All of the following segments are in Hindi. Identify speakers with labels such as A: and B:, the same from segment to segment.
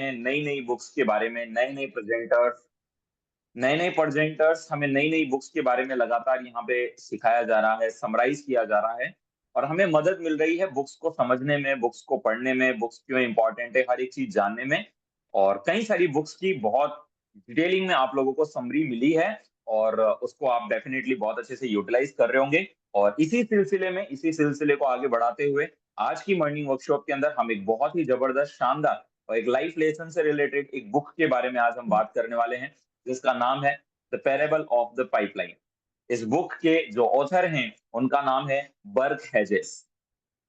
A: हैं नई-नई बुक्स के बारे में, नए-नए प्रेजेंटर्स हमें नई-नई बुक्स के बारे में लगातार यहाँ पे सिखाया जा रहा है, समराइज़ किया जा रहा है और हमें मदद मिल रही है बुक्स को समझने में, बुक्स को पढ़ने में, बुक्स क्यों इम्पोर्टेंट है, हर एक चीज़ जानने में और कई सारी बुक्स की बहुत डिटेलिंग में आप लोगों को समरी मिली है और उसको आप डेफिनिटली बहुत अच्छे से यूटिलाइज़ कर रहे होंगे और इसी सिलसिले को आगे बढ़ाते हुए आज की मॉर्निंग वर्कशॉप के अंदर हम एक बहुत ही ज़बरदस्त, शानदार और एक लाइफ लेसन से रिलेटेड एक बुक के बारे में आज हम बात करने वाले हैं। जिसका नाम है the parable of the pipeline. इस बुक के जो ऑथर हैं, उनका नाम है बर्क हेजेस।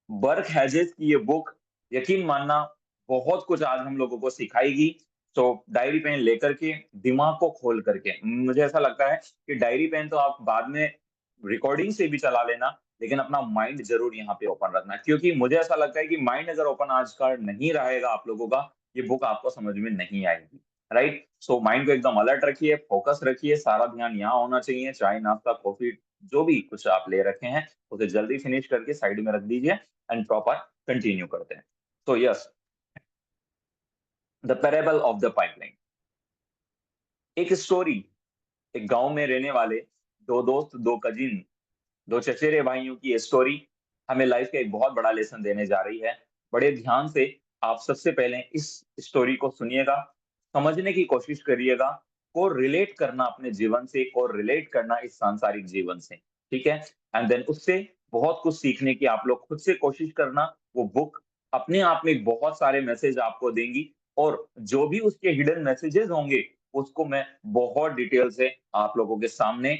A: बर्क हेजेस की ये बुक यकीन मानना बहुत कुछ आज हम लोगों को सिखाएगी। तो डायरी पेन लेकर के, दिमाग को खोल करके मुझे ऐसा लगता है कि डायरी पेन तो आप बाद में रिकॉर्डिंग से भी चला लेना, लेकिन अपना माइंड ज़रूर यहाँ पे ओपन रखना क्योंकि मुझे ऐसा लगता है कि माइंड अगर ओपन आज का नहीं रहेगा आप लोगों का, ये बुक आपको समझ में नहीं आएगी, राइट? सो माइंड को एकदम अलर्ट रखिए, फोकस रखिए, सारा ध्यान यहाँ होना चाहिए, चाय, नाश्ता, कॉफ़ी जो भी कुछ आप ले रखे हैं, उसे जल्दी फिनिश करके साइड में रख दीजिए एंड प्रॉपर कंटिन्यू करते हैं। तो yes, the parable of the pipeline. एक स्टोरी, एक गाँव में रहने वाले 2 दोस्त, 2 कजिन, 2 चचेरे भाइयों की ये स्टोरी हमें लाइफ का एक बहुत बड़ा लेसन देने जा रही है। बड़े ध्यान से आप सबसे पहले इस स्टोरी को सुनिएगा, समझने की कोशिश करिएगा, को रिलेट करना अपने जीवन से, को रिलेट करना इस सांसारिक जीवन से, ठीक है? एंड देन उससे बहुत कुछ सीखने की आप लोग खुद से कोशिश करना। वो बुक अपने आप में बहुत सारे मैसेज आपको देंगी और जो भी उसके हिडन मैसेजेस होंगे, उसको मैं बहुत डिटेल से आप लोगों के सामने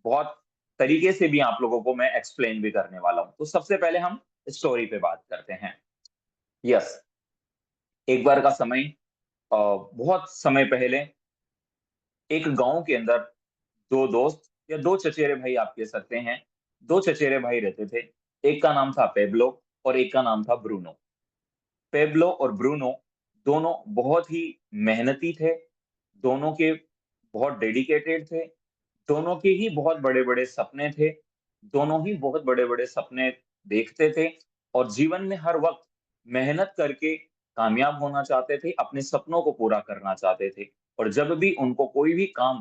A: बहुत तरीके से भी आप लोगों को मैं एक्सप्लेन भी करने वाला हूँ। तो सबसे पहले हम स्टोरी पे बात करते हैं। यस, एक बार का समय बहुत समय पहले एक गाँव के अंदर 2 दोस्त या 2 चचेरे भाई आप कह सकते हैं, 2 चचेरे भाई रहते थे। एक का नाम था पेब्लो और एक का नाम था ब्रूनो। पेब्लो और ब्रूनो दोनों बहुत ही मेहनती थे, दोनों के बहुत डेडिकेटेड थे, दोनों के ही बहुत बड़े-बड़े सपने थे, दोनों ही बहुत बड़े-बड़े सपने देखते थे और जीवन में हर वक़्त मेहनत करके कामयाब होना चाहते थे, अपने सपनों को पूरा करना चाहते थे और जब भी उनको कोई भी काम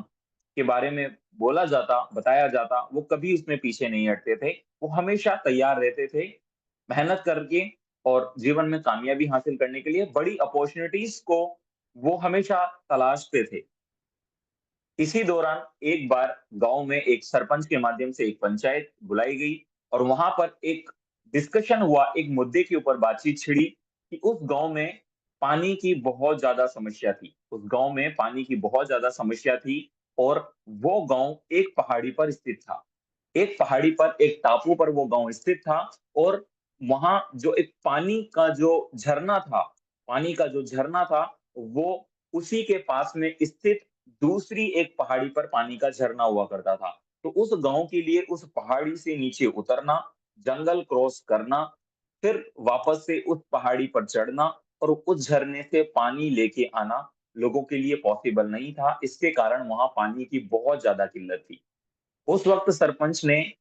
A: के बारे में बोला जाता, बताया जाता, वो कभी उसमें पीछे नहीं हटते थे। वो हमेशा तैयार रहते थे, मेहनत करके और जीवन में कामयाबी हासिल करने के लिए बड़ी अपॉर्च्युनिटीज़ को वो हमेशा तलाशते थे। इसी दौरान एक बार गाँव में एक सरपंच के माध्यम से एक पंचायत बुलाई गई और वहाँ पर एक डिस्कशन हुआ, एक मुद्दे के ऊपर बातचीत छिड़ी कि उस गाँव में पानी की बहुत ज़्यादा समस्या थी। उस गाँव में पानी की बहुत ज़्यादा समस्या थी और वो गाँव एक पहाड़ी पर स्थित था। एक पहाड़ी पर, एक टापू पर वो गाँव स्थित था और वहाँ जो एक पानी का जो झरना था, वो उसी के पास में स्थित दूसरी एक पहाड़ी पर पानी का झरना हुआ करता था। तो उस गाँव के लिए उस पहाड़ी से नीचे उतरना, जंगल क्रॉस करना, फिर वापस से उस पहाड़ी पर चढ़ना और उस झरने से पानी लेके आना, लोगों के लिए पॉसिबल नहीं था। इसके कारण वहाँ पानी की बहुत ज़्यादा किल्लत थी। उस वक़्त सरपंच ने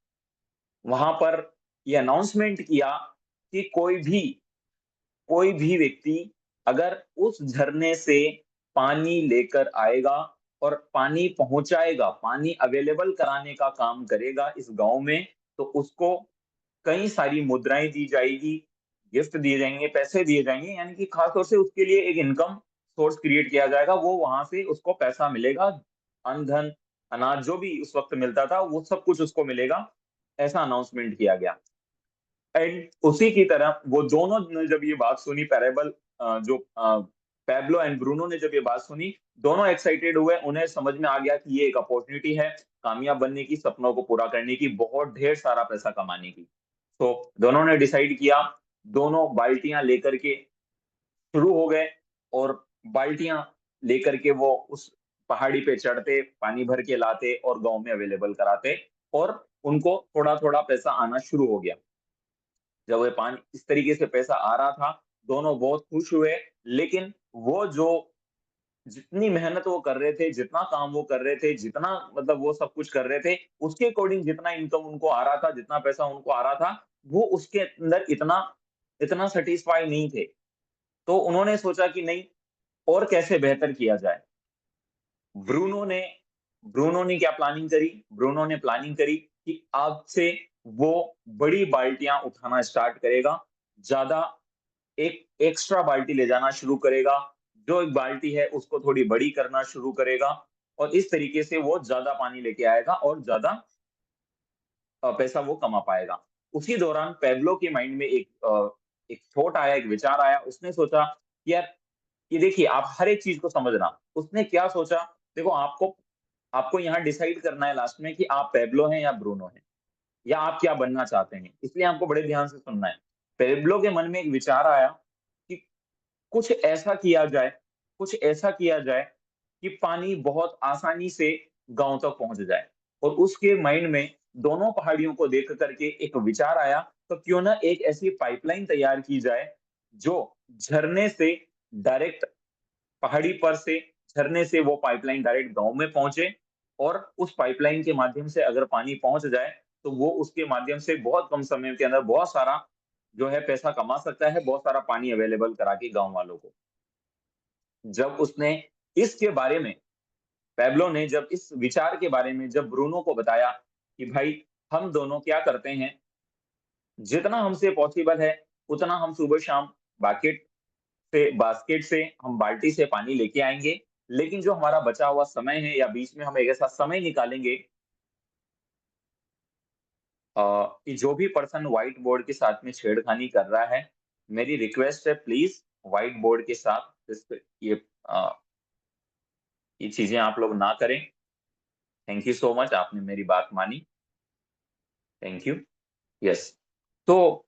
A: वहाँ पर ये अनाउंसमेंट किया कि कोई भी व्यक्ति अगर उस झरने से पानी लेकर आएगा और पानी पहुँचाएगा, पानी अवेलेबल कराने का काम करेगा इस गाँव में, तो उसको कई सारी मुद्राएँ दी जाएगी, गिफ्ट दिए जाएँगे, पैसे दिए जाएँगे, यानी कि खास तौर से उसके लिए एक इनकम सोर्स क्रिएट किया जाएगा। वो वहाँ से उसको पैसा मिलेगा, अन्न-धन, अनाज जो भी उस वक़्त मिलता था, वो सब कुछ उसको मिलेगा, ऐसा अनाउंसमेंट किया गया। एंड उसी की तरह वो दोनों ने जब ये बात सुनी पैब्लो एंड ब्रूनो ने जब ये बात सुनी, दोनों एक्साइटेड हुए, उन्हें समझ में आ गया कि ये एक अपॉर्च्युनिटी है, कामयाब बनने की, सपनों को पूरा करने की, बहुत ढेर सारा पैसा कमाने की। तो दोनों ने डिसाइड किया, दोनों बाल्टियाँ लेकर के शुरू हो गए और बाल्टियाँ लेकर के वो उस पहाड़ी पे चढ़ते, पानी भर के लाते और गाँव में अवेलेबल कराते और उनको थोड़ा-थोड़ा पैसा आना शुरू हो गया। जब वो पानी इस तरीके से पैसा आ रहा था, दोनों बहुत खुश हुए, लेकिन वो जो जितनी मेहनत वो कर रहे थे, जितना काम वो कर रहे थे, जितना मतलब वो सब कुछ कर रहे थे, उसके अकॉर्डिंग जितना इनकम उनको आ रहा था, जितना पैसा उनको आ रहा था, वो उसके अंदर इतना इतना सैटिस्फाई नहीं थे। तो उन्होंने सोचा कि नहीं, और कैसे बेहतर किया जाए। ब्रूनो ने ब्रूनो ने क्या प्लानिंग करी? ब्रूनो ने प्लानिंग करी कि अब से वो बड़ी बाल्टियाँ उठाना स्टार्ट करेगा, ज़्यादा एक एक्स्ट्रा बाल्टी ले जाना शुरू करेगा, जो एक बाल्टी है उसको थोड़ी बड़ी करना शुरू करेगा और इस तरीके से वो ज़्यादा पानी लेके आएगा और ज़्यादा पैसा वो कमा पाएगा। उसी दौरान पैब्लो के माइंड में एक थॉट आया, एक विचार आया, उसने सोचा कि यार ये देखिए आप हर एक चीज़ को समझना। उसने क्या सोचा, देखो आपको आपको यहाँ डिसाइड करना है लास्ट में कि आप पैब्लो हैं या ब्रूनो हैं, या आप क्या बनना चाहते हैं। इसलिए आपको बड़े ध्यान से सुनना है। पैब्लो के मन में एक विचार आया कि कुछ ऐसा किया जाए कि पानी बहुत आसानी से गाँव तक पहुँच जाए। और उसके माइंड में दोनों पहाड़ियों को देख कर के एक विचार आया, तो क्यों ना एक ऐसी पाइपलाइन तैयार की जाए, जो झरने से डायरेक्ट पहाड़ी पर से झरने से वो पाइपलाइन डायरेक्ट गाँव में पहुँचे और उस पाइपलाइन के माध्यम से अगर पानी पहुँच जाए, तो वो उसके माध्यम से बहुत कम समय के अंदर बहुत सारा जो है पैसा कमा सकता है, बहुत सारा पानी अवेलेबल करा के गाँव वालों को। जब उसने इसके बारे में पैब्लो ने जब इस विचार के बारे में जब ब्रूनो को बताया कि भाई हम दोनों क्या करते हैं, जितना हमसे पॉसिबल है, उतना हम सुबह-शाम बास्केट से हम बाल्टी से पानी लेके आएँगे। लेकिन जो हमारा बचा हुआ समय है या बीच में हम एक ऐसा समय निकालेंगे कि जो भी पर्सन व्हाइट बोर्ड के साथ में छेड़खानी कर रहा है, मेरी रिक्वेस्ट है प्लीज़ व्हाइट बोर्ड के साथ अ, ये चीज़ें आप लोग ना करें। थैंक यू सो मच आपने मेरी बात मानी। Thank you. यस। तो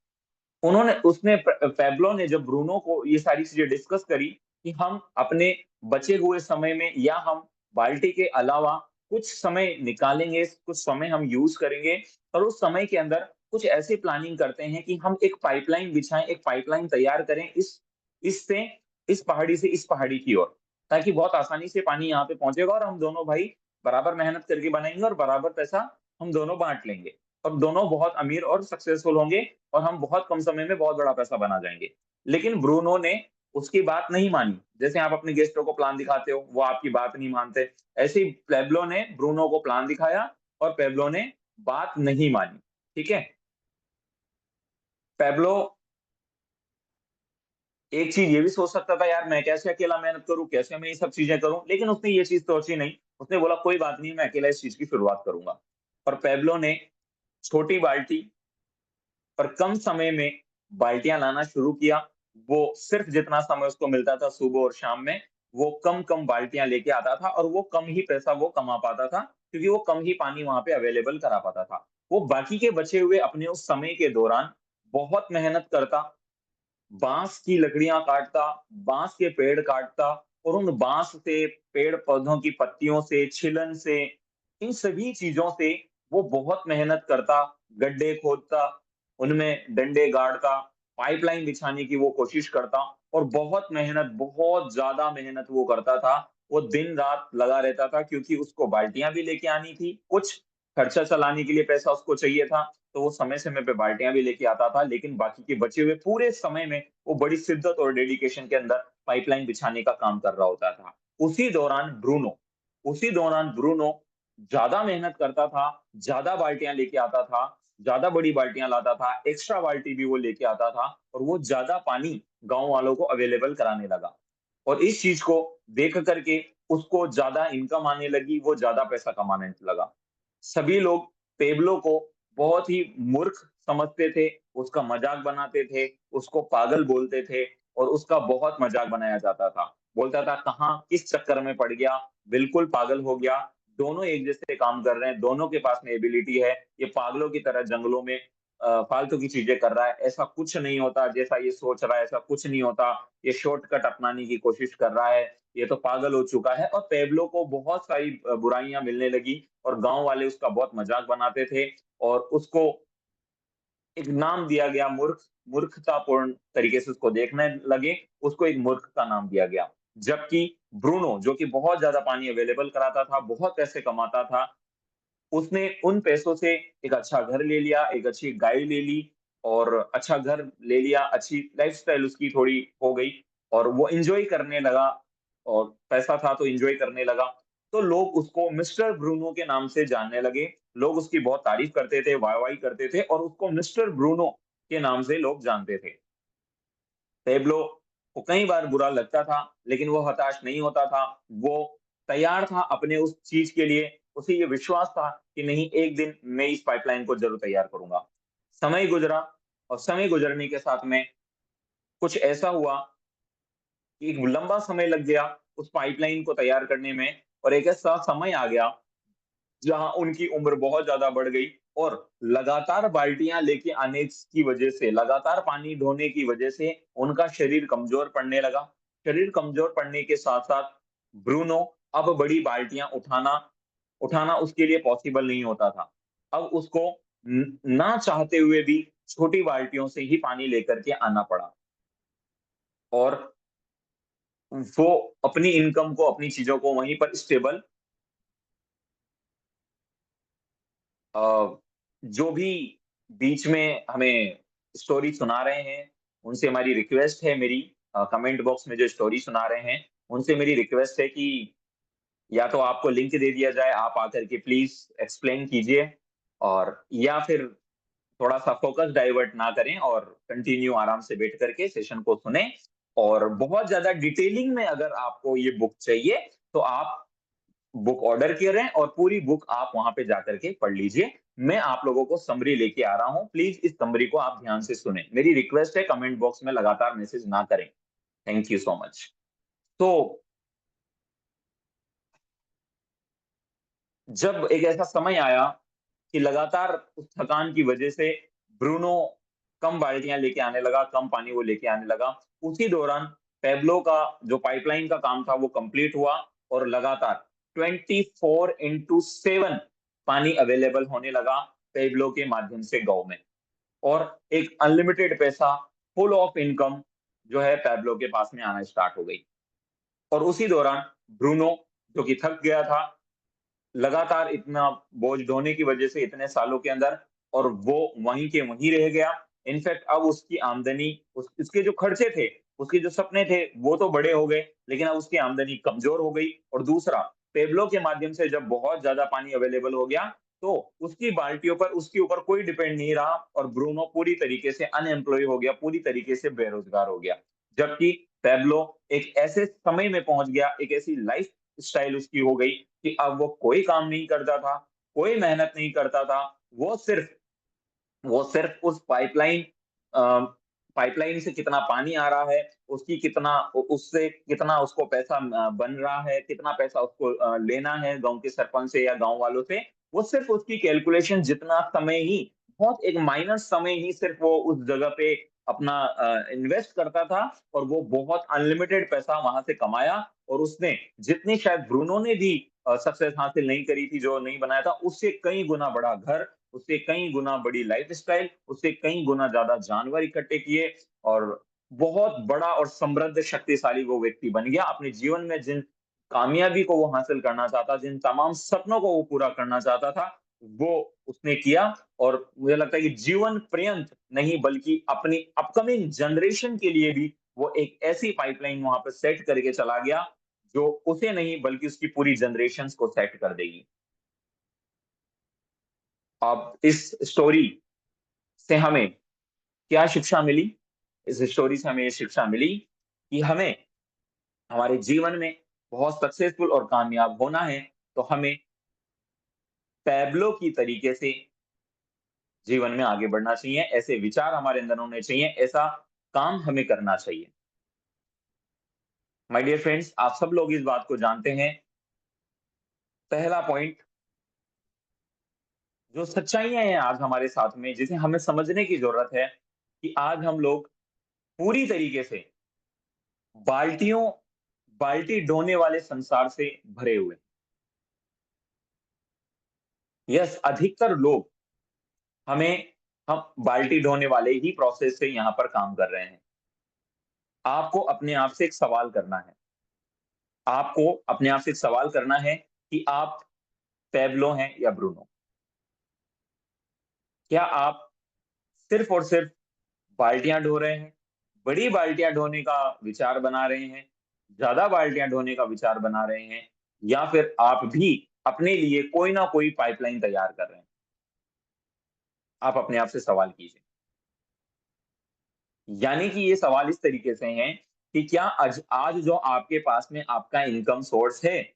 A: उसने पैब्लो ने जब ब्रूनो को ये सारी चीज़ें डिस्कस करी कि हम अपने बचे हुए समय में या हम बाल्टी के अलावा कुछ समय निकालेंगे, कुछ समय हम यूज़ करेंगे और उस समय के अंदर कुछ ऐसी प्लानिंग करते हैं कि हम एक पाइपलाइन बिछाएँ, एक पाइपलाइन तैयार करें इससे इस पहाड़ी से इस पहाड़ी की ओर, ताकि बहुत आसानी से पानी यहाँ पे पहुँचेगा और हम दोनों भाई बराबर मेहनत करके बनाएँगे और बराबर पैसा हम दोनों बाँट लेंगे और दोनों बहुत अमीर और सक्सेसफुल होंगे और हम बहुत कम समय में बहुत बड़ा पैसा बना जाएँगे। लेकिन ब्रूनो ने उसकी बात नहीं मानी। जैसे आप अपने गेस्टों को प्लान दिखाते हो, वो आपकी बात नहीं मानते। ऐसे ही पैब्लो ने ब्रूनो को प्लान दिखाया और पैब्लो ने बात नहीं मानी। ठीक है? पैब्लो एक चीज़ ये भी सोच सकता था, यार मैं कैसे अकेला मेहनत करूँ, कैसे मैं ये सब चीज़ें करूँ? लेकिन उसने ये चीज़ सोची नहीं। उसने बोला कोई बात नहीं, मैं अकेला इस चीज़ की शुरुआत करूँगा। और पैब्लो ने छोटी बाल्टी पर कम समय में बाल्टियाँ लाना शुरू किया। वो सिर्फ़ जितना समय उसको मिलता था सुबह और शाम में, वो कम-कम बाल्टियाँ लेके आता था और वो कम ही पैसा वो कमा पाता था, क्योंकि वो कम ही पानी वहाँ पे अवेलेबल करा पाता था। वो बाकी के बचे हुए अपने उस समय के दौरान बहुत मेहनत करता, बाँस की लकड़ियाँ काटता, बाँस के पेड़ काटता और उन बाँस से, पेड़-पौधों की पत्तियों से, छिलन से, इन सभी चीज़ों से वो बहुत मेहनत करता, गड्ढे खोदता, उनमें डंडे गाड़ता, पाइपलाइन बिछाने की वो कोशिश करता और बहुत ज़्यादा मेहनत वो करता था। वो दिन-रात लगा रहता था क्योंकि उसको बाल्टियाँ भी लेके आनी थी, कुछ खर्चा चलाने के लिए पैसा उसको चाहिए था, तो वो समय-समय पे बाल्टियाँ भी लेके आता था, लेकिन बाकी के बचे हुए पूरे समय में वो बड़ी शिद्दत और डेडिकेशन के अंदर पाइपलाइन बिछाने का काम कर रहा होता था। उसी दौरान ब्रूनो ज़्यादा मेहनत करता था, ज़्यादा बाल्टियाँ लेके आता था, ज़्यादा बड़ी बाल्टियाँ लाता था, एक्स्ट्रा बाल्टी भी वो लेके आता था और वो ज़्यादा पानी गाँव वालों को अवेलेबल कराने लगा। और इस चीज़ को देख कर के उसको ज़्यादा इनकम आने लगी, वो ज़्यादा पैसा कमाने लगा। सभी लोग पेब्लो को बहुत ही मूर्ख समझते थे, उसका मज़ाक बनाते थे, उसको पागल बोलते थे और उसका बहुत मज़ाक बनाया जाता था। बोलता था कहाँ किस चक्कर में पड़ गया, बिल्कुल पागल हो गया, दोनों एक जैसे काम कर रहे हैं, दोनों के पास में एबिलिटी है, ये पागलों की तरह जंगलों में फालतू की चीज़ें कर रहा है, ऐसा कुछ नहीं होता जैसा ये सोच रहा है, ऐसा कुछ नहीं होता, ये शॉर्टकट अपनाने की कोशिश कर रहा है, ये तो पागल हो चुका है और पेब्लो को बहुत सारी बुराइयाँ मिलने लगी और गाँव वाले उसका बहुत मज़ाक बनाते थे और उसको एक नाम दिया गया मूर्खतापूर्ण तरीके से उसको देखने लगे, उसको एक मूर्ख का नाम दिया गया। जबकि ब्रूनो जो कि बहुत ज़्यादा पानी अवेलेबल कराता था, बहुत पैसे कमाता था, उसने उन पैसों से एक अच्छा घर ले लिया, एक अच्छी गाड़ी ले ली और अच्छा घर ले लिया, अच्छी लाइफ़स्टाइल उसकी थोड़ी हो गई और वो एन्जॉय करने लगा और पैसा था तो एन्जॉय करने लगा। तो लोग उसको मिस्टर ब्रूनो के नाम से जानने लगे। लोग उसकी बहुत तारीफ़ करते थे, वाह-वाही करते थे और उसको मिस्टर ब्रूनो के नाम से लोग जानते थे। पैब्लो को कई बार बुरा लगता था, लेकिन वो हताश नहीं होता था। वो तैयार था अपने उस चीज़ के लिए, उसे ये विश्वास था कि नहीं एक दिन मैं इस पाइपलाइन को ज़रूर तैयार करूँगा। समय गुज़रा और समय गुज़रने के साथ में कुछ ऐसा हुआ कि एक लंबा समय लग गया उस पाइपलाइन को तैयार करने में और एक ऐसा समय आ गया जहाँ उनकी उम्र बहुत ज़्यादा बढ़ गई और लगातार बाल्टियाँ लेके आने की वज़ह से, लगातार पानी ढोने की वज़ह से उनका शरीर कमज़ोर पड़ने लगा। शरीर कमज़ोर पड़ने के साथ-साथ ब्रूनो अब बड़ी बाल्टियाँ उठाना उठाना उसके लिए पॉसिबल नहीं होता था। अब उसको ना चाहते हुए भी छोटी बाल्टियों से ही पानी लेकर के आना पड़ा और वो अपनी इनकम को, अपनी चीज़ों को वहीं पर स्टेबल जो भी बीच में हमें स्टोरी सुना रहे हैं, उनसे हमारी रिक्वेस्ट है मेरी कमेंट बॉक्स में जो स्टोरी सुना रहे हैं, उनसे मेरी रिक्वेस्ट है कि या तो आपको लिंक दे दिया जाए, आप आकर के प्लीज़ एक्सप्लेन कीजिए और या फिर थोड़ा-सा फ़ोकस डाइवर्ट ना करें और कंटिन्यू आराम से बैठ करके सेशन को सुनें और बहुत ज़्यादा डिटेलिंग में अगर आपको ये बुक चाहिए, तो आप बुक ऑर्डर करें और पूरी बुक आप वहाँ पे जाकर के पढ़ लीजिए। मैं आप लोगों को समरी लेके आ रहा हूँ, प्लीज़ इस समरी को आप ध्यान से सुनें। मेरी रिक्वेस्ट है कमेंट बॉक्स में लगातार मैसेज ना करें। Thank you so much. तो जब एक ऐसा समय आया कि लगातार उस थकान की वजह से ब्रूनो कम बाल्टियाँ लेके आने लगा, कम पानी वो लेके आने लगा। उसी दौरान पैब्लो का जो पाइपलाइन का काम था वो कंप्लीट हुआ और लगातार 24/7 पानी अवेलेबल होने लगा पैब्लो के माध्यम से गाँव में। और एक अनलिमिटेड पैसा, फुल ऑफ इनकम जो है पैब्लो के पास में आना स्टार्ट हो गई। और उसी दौरान ब्रूनो जो कि थक गया था लगातार इतना बोझ ढोने की वजह से इतने सालों के अंदर और वो वहीं के वहीं रह गया। इनफैक्ट अब उसकी आमदनी उसके जो खर्चे थे, उसके जो सपने थे, वो तो बड़े हो गए, लेकिन अब उसकी आमदनी कमज़ोर हो गई और दूसरा पेब्लो के माध्यम से जब बहुत ज़्यादा पानी अवेलेबल हो गया, तो उसकी बाल्टियों पर उसके ऊपर कोई डिपेंड नहीं रहा और ब्रूनो पूरी तरीके से अनएम्प्लॉयी हो गया, पूरी तरीके से बेरोज़गार हो गया। जबकि पेब्लो एक ऐसे समय में पहुँच गया, एक ऐसी लाइफ़ स्टाइल उसकी हो गई कि अब वो कोई काम नहीं करता था, कोई मेहनत नहीं करता था। वो सिर्फ़ वो सिर्फ़ उस पाइपलाइन से कितना पानी आ रहा है, उसकी कितना उ उससे कितना उसको पैसा बन रहा है, कितना पैसा उसको लेना है गाँव के सरपंच से या गाँव वालों से, वो सिर्फ़ उसकी कैलकुलेशन जितना समय ही बहुत एक माइनर समय ही सिर्फ़ वो उस जगह पे अपना इन्वेस्ट करता था और वो बहुत अनलिमिटेड पैसा वहाँ से कमाया और उसने जितनी शायद ब्रूनो ने भी सक्सेस हासिल नहीं करी थी, जो नहीं बनाया था, उससे कई गुना बड़ा घर, उससे कई गुना बड़ी लाइफ़स्टाइल, उससे कई गुना ज़्यादा जानवर इकट्ठे किए और बहुत बड़ा और समृद्ध शक्तिशाली वो व्यक्ति बन गया। अपने जीवन में जिन कामयाबी को वो हासिल करना चाहता, जिन तमाम सपनों को वो पूरा करना चाहता था, वो उसने किया और मुझे लगता है कि जीवन पर्यंत नहीं बल्कि अपनी अपकमिंग जनरेशन के लिए भी वो एक ऐसी पाइपलाइन वहाँ पे सेट करके चला गया, जो उसे नहीं बल्कि उसकी पूरी जनरेशंस को सेट कर देगी। अब इस स्टोरी से हमें क्या शिक्षा मिली? इस स्टोरी से हमें ये शिक्षा मिली कि हमें हमारे जीवन में बहुत सक्सेसफुल और कामयाब होना है, तो हमें पैब्लो की तरीके से जीवन में आगे बढ़ना चाहिए, ऐसे विचार हमारे अंदर होने चाहिए, ऐसा काम हमें करना चाहिए। माय डियर फ्रेंड्स, आप सब लोग इस बात को जानते हैं, पहला पॉइंट जो सच्चाइयाँ हैं आज हमारे साथ में, जिसे हमें समझने की ज़रूरत है कि आज हम लोग पूरी तरीके से बाल्टियों बाल्टी ढोने वाले संसार से भरे हुए हैं। यस, अधिकतर लोग हमें हम बाल्टी ढोने वाले ही प्रोसेस से यहाँ पर काम कर रहे हैं। आपको अपने आप से एक सवाल करना है। आपको अपने आप से एक सवाल करना है कि आप पैब्लो हैं या ब्रूनो? क्या आप सिर्फ़ और सिर्फ़ बाल्टियाँ ढो रहे हैं? बड़ी बाल्टियाँ ढोने का विचार बना रहे हैं? ज्यादा बाल्टियां ढोने का विचार बना रहे हैं, या फिर आप भी अपने लिए कोई ना कोई पाइपलाइन तैयार कर रहे हैं? आप अपने आप से सवाल कीजिए। यानी कि ये सवाल इस तरीके से हैं कि क्या आज आज जो आपके पास में आपका इनकम सोर्स है,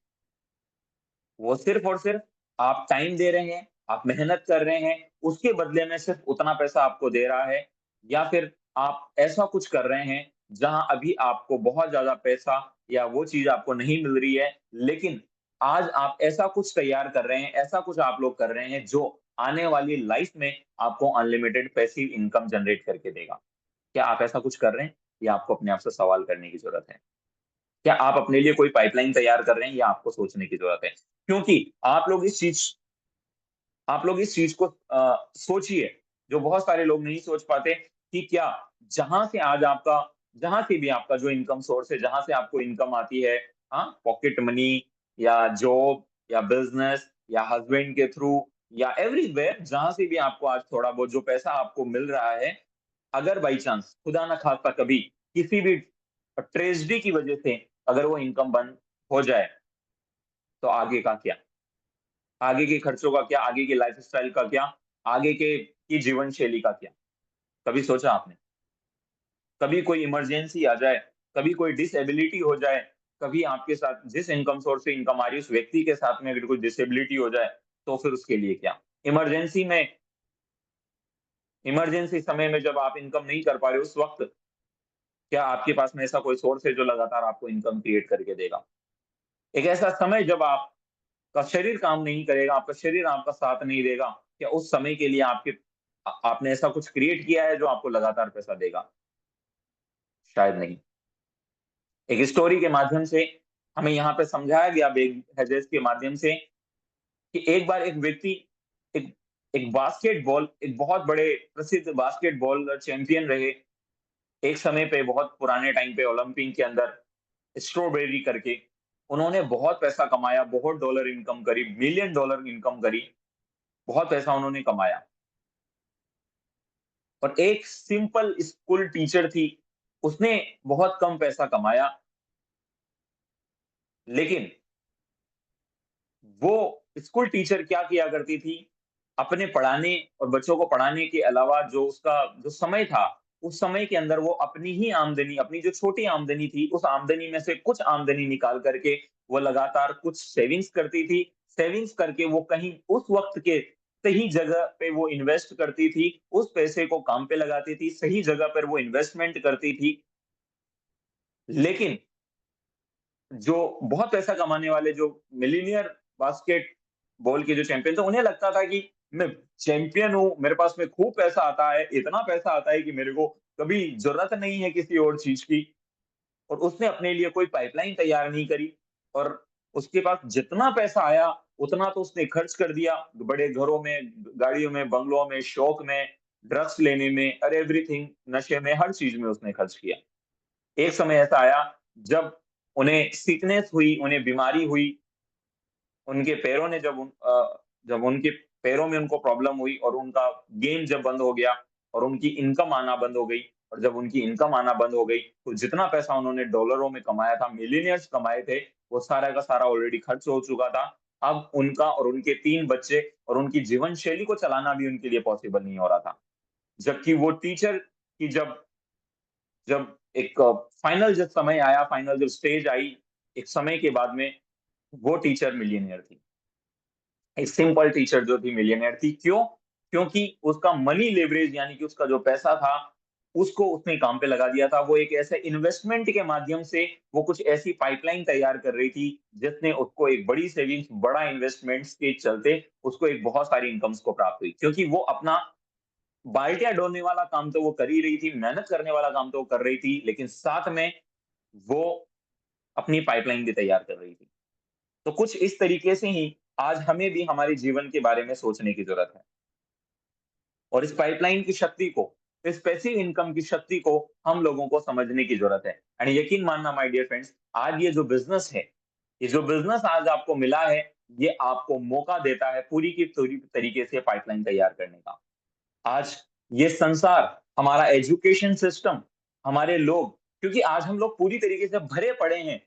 A: वो सिर्फ और सिर्फ आप टाइम दे रहे हैं, आप मेहनत कर रहे हैं, उसके बदले में सिर्फ उतना पैसा आपको दे रहा है, या फिर आप ऐसा कुछ कर रहे हैं जहां अभी आपको बहुत ज्यादा पैसा या वो चीज आपको नहीं मिल रही है, लेकिन आज आप ऐसा कुछ तैयार कर रहे हैं, ऐसा कुछ आप लोग कर रहे हैं जो आने वाली लाइफ में आपको अनलिमिटेड पैसिव इनकम जनरेट करके देगा? क्या आप ऐसा कुछ कर रहे हैं? या आपको अपने आप से सवाल करने की जरूरत है? क्या आप अपने लिए कोई पाइपलाइन तैयार कर रहे हैं, या आपको सोचने की जरूरत है? क्योंकि आप लोग इस चीज को सोचिए, जो बहुत सारे लोग नहीं सोच पाते, कि क्या जहां से आज आपका जहां से भी आपका जो इनकम सोर्स है, जहां से आपको इनकम आती है, हाँ, पॉकेट मनी या जॉब या बिजनेस या हस्बैंड के थ्रू या एवरीवेयर, जहां से भी आपको आज थोड़ा बहुत जो पैसा आपको मिल रहा है, अगर बाई चांस खुदा ना खास्ता कभी किसी भी ट्रेजेडी की वजह से अगर वो इनकम बंद हो जाए, तो आगे का क्या? आगे के खर्चों का क्या? आगे के लाइफस्टाइल का क्या? आगे के की जीवन शैली का क्या? कभी सोचा आपने? कभी कोई इमरजेंसी आ जाए, कभी कोई डिसेबिलिटी हो जाए, कभी आपके साथ जिस इनकम सोर्स से इनकम आ रही है उस व्यक्ति के साथ में अगर कोई डिसेबिलिटी हो जाए, तो फिर उसके लिए क्या? इमरजेंसी में इमरजेंसी समय में जब आप इनकम नहीं कर पा रहे, उस वक्त क्या आपके पास में ऐसा कोई सोर्स है जो लगातार आपको इनकम क्रिएट करके देगा? एक ऐसा समय जब आपका शरीर काम नहीं करेगा, आपका शरीर आपका साथ नहीं देगा, क्या उस समय के लिए आपने ऐसा कुछ क्रिएट किया है जो आपको लगातार पैसा देगा? शायद नहीं। एक स्टोरी के माध्यम से हमें यहाँ पे समझाया गया, बेग हेजेस के माध्यम से, कि एक बार एक व्यक्ति एक एक बास्केटबॉल एक बहुत बड़े प्रसिद्ध बास्केटबॉल चैंपियन रहे। एक समय पे बहुत पुराने टाइम पे ओलंपिक के अंदर स्ट्रॉबेरी करके उन्होंने बहुत पैसा कमाया, बहुत डॉलर इनकम करी, मिलियन डॉलर इनकम करी, बहुत पैसा उन्होंने कमाया। और एक सिंपल स्कूल टीचर थी, उसने बहुत कम पैसा कमाया, लेकिन वो स्कूल टीचर क्या किया करती थी, अपने पढ़ाने और बच्चों को पढ़ाने के अलावा जो उसका जो समय था, उस समय के अंदर वो अपनी ही आमदनी, अपनी जो छोटी आमदनी थी, उस आमदनी में से कुछ आमदनी निकाल करके वो लगातार कुछ सेविंग्स करती थी। सेविंग्स करके वो कहीं उस वक्त के सही जगह पे वो इन्वेस्ट करती थी, उस पैसे को काम पे लगाती थी, सही जगह पर वो इन्वेस्टमेंट करती थी। लेकिन जो बहुत पैसा कमाने वाले जो मिलीनियर बास्केटबॉल के जो चैंपियन थे, उन्हें लगता था कि मैं चैंपियन हूँ, मेरे पास में खूब पैसा आता है, इतना पैसा आता है कि मेरे को कभी जरूरत नहीं है किसी और चीज की। और उसने अपने लिए कोई पाइपलाइन तैयार नहीं करी, और उसके पास जितना पैसा आया उतना तो उसने खर्च कर दिया, बड़े घरों में, गाड़ियों में, बंगलों में, शौक में, ड्रग्स लेने में और एवरीथिंग, नशे में, हर चीज में उसने खर्च किया। एक समय ऐसा आया जब उन्हें सिकनेस हुई, उन्हें बीमारी हुई, उनके पैरों ने जब उनके पैरों में उनको प्रॉब्लम हुई और उनका गेम जब बंद हो गया और उनकी इनकम आना बंद हो गई, और जब उनकी इनकम आना बंद हो गई, तो जितना पैसा उन्होंने डॉलरों में कमाया था, मिलियनियर्स कमाए थे, वो सारा का सारा ऑलरेडी खर्च हो चुका था। अब उनका और उनके 3 बच्चे और उनकी जीवन शैली को चलाना भी उनके लिए पॉसिबल नहीं हो रहा था। जबकि वो टीचर की जब जब एक फाइनल जब समय आया, फाइनल जब स्टेज आई, एक समय के बाद में वो टीचर मिलियनेयर थी। एक सिंपल टीचर जो थी मिलियनेयर थी। क्यों? क्योंकि उसका मनी लेवरेज, यानी कि उसका जो पैसा था, उसको उसने काम पे लगा दिया था। वो एक ऐसे इन्वेस्टमेंट के माध्यम से वो कुछ ऐसी पाइपलाइन तैयार कर रही थी, जिसने उसको एक बड़ी सेविंग्स, बड़ा इन्वेस्टमेंट्स के चलते उसको एक बहुत सारी इनकम्स को प्राप्त हुई। क्योंकि वो अपना बाल्टियाँ ढोने वाला काम तो वो कर ही रही थी, मेहनत करने वाला काम तो वो कर रही थी, लेकिन साथ में वो अपनी पाइपलाइन भी तैयार कर रही थी। तो कुछ इस तरीके से ही आज हमें भी हमारे जीवन के बारे में सोचने की जरूरत है, और इस पाइपलाइन की शक्ति को, इस पैसिव इनकम की शक्ति को हम लोगों को समझने की जरूरत है। एंड यकीन मानना माय डियर फ्रेंड्स, आज ये जो बिजनेस है, ये जो बिजनेस आज आपको मिला है, ये आपको मौका देता है पूरी की पूरी तरीके से पाइपलाइन तैयार करने का। आज ये संसार, हमारा एजुकेशन सिस्टम, हमारे लोग, क्योंकि आज हम लोग पूरी तरीके से भरे पड़े हैं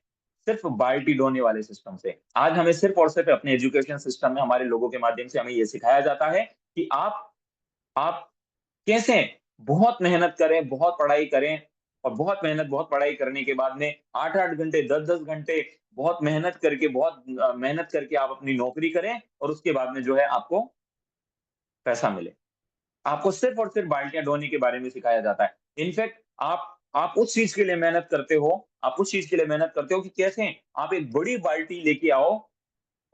A: सिर्फ बाल्टी ढोने वाले सिस्टम से। आज हमें सिर्फ और सिर्फ अपने एजुकेशन सिस्टम में हमारे लोगों के माध्यम से हमें ये सिखाया जाता है कि आप कैसे बहुत मेहनत करें, बहुत पढ़ाई करें और बहुत मेहनत, बहुत पढ़ाई करने के बाद में 8-8 घंटे, 10-10 घंटे बहुत मेहनत करके, बहुत मेहनत करके आप अपनी नौकरी करें और उसके बाद में जो है आपको पैसा मिले। आपको सिर्फ और सिर्फ बाल्टियाँ ढोने के बारे में सिखाया जाता है। इनफैक्ट आप उस चीज़ के लिए मेहनत करते हो, आप उस चीज़ के लिए मेहनत करते हो कि कैसे आप एक बड़ी बाल्टी लेके आओ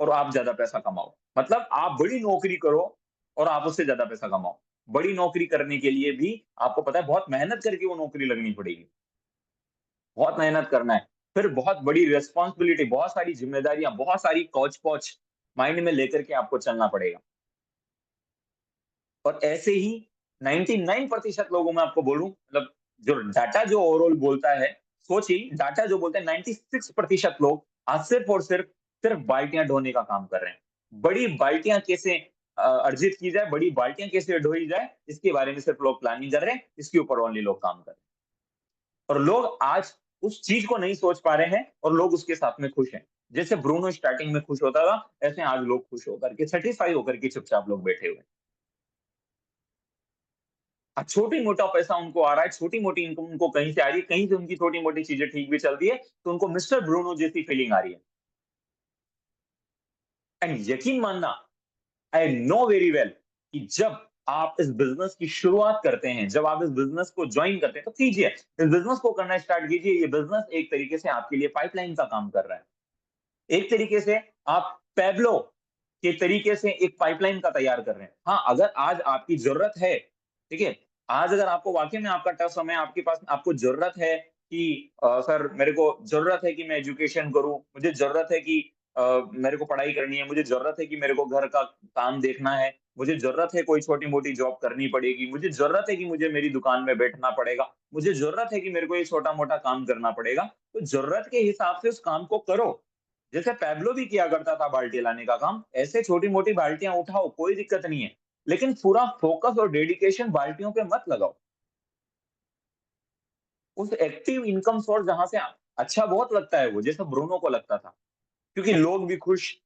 A: और आप ज़्यादा पैसा कमाओ। मतलब आप बड़ी नौकरी करो और आप उससे ज़्यादा पैसा कमाओ। बड़ी नौकरी करने के लिए भी आपको पता है बहुत मेहनत करके वो नौकरी लगनी पड़ेगी। बहुत मेहनत करना है। फिर बहुत बड़ी रिस्पॉन्सिबिलिटी, बहुत सारी ज़िम्मेदारियाँ, बहुत सारी कौच-पौच माइंड में लेकर के आपको चलना पड़ेगा। और ऐसे ही 99% लोगों में आपको बोलूँ, मतलब जो डाटा जो ओवरऑल बोलता है, सोचिए डाटा जो बोलता है 96% लोग आज सिर्फ़ और सिर्फ़ बाल्टियाँ ढोने का काम कर रहे हैं। बड़ी बाल्टियाँ कैसे अर्जित की जाए, बड़ी बाल्टियाँ कैसे ढोई जाए, इसके बारे में सिर्फ़ लोग प्लानिंग कर रहे हैं, इसके ऊपर ओनली लोग काम कर रहे हैं। और लोग आज उस चीज़ को नहीं सोच पा रहे हैं और लोग उसके साथ में खुश हैं। जैसे ब्रूनो स्टार्टिंग में खुश होता था, ऐसे आज लोग खुश होकर के सैटिस्फाई होकर के चुपचाप लोग बैठे हुए हैं। छोटी-मोटा पैसा उनको आ रहा है, छोटी-मोटी इनकम उनको कहीं से आ रही है, कहीं से उनकी छोटी-मोटी चीज़ें ठीक भी चलती है, तो उनको मिस्टर ब्रूनो जैसी फीलिंग आ रही है। एंड यकीन मानना, आई नो वेरी वेल कि जब आप इस बिज़नेस की शुरुआत करते हैं, जब आप इस बिज़नेस को जॉइन करते हैं, तो कीजिए, इस बिज़नेस को करना स्टार्ट कीजिए। ये बिज़नेस एक तरीके से आपके लिए पाइपलाइन का काम कर रहा है। एक तरीके से आप पैब्लो के तरीके से एक पाइपलाइन का तैयार कर रहे हैं। हाँ, अगर आज आपकी ज़रूरत है, ठीक है? आज अगर आपको वाक़ई में आपका टफ़ समय है, आपके पास आपको ज़रूरत है कि सर मेरे को ज़रूरत है कि मैं एजुकेशन करूँ, मुझे ज़रूरत है कि मेरे को पढ़ाई करनी है, मुझे ज़रूरत है कि मेरे को घर का काम देखना है, मुझे ज़रूरत है कोई छोटी-मोटी जॉब करनी पड़ेगी, मुझे ज़रूरत है कि मुझे मेरी दुकान में बैठना पड़ेगा, मुझे ज़रूरत है कि मेरे को ये छोटा-मोटा काम करना पड़ेगा। तो ज़रूरत के हिसाब से उस काम को करो। जैसे पैब्लो भी किया करता था बाल्टी लाने का काम, ऐसे छोटी-मोटी बाल्टियाँ उठाओ, कोई दिक्कत नहीं है। लेकिन पूरा फ़ोकस और डेडिकेशन बाल्टियों पे मत लगाओ। उस एक्टिव इनकम सोर्स जहाँ से अच्छा बहुत लगता है वो, जैसे ब्रूनो को लगता था। क्योंकि लोग भी खुश,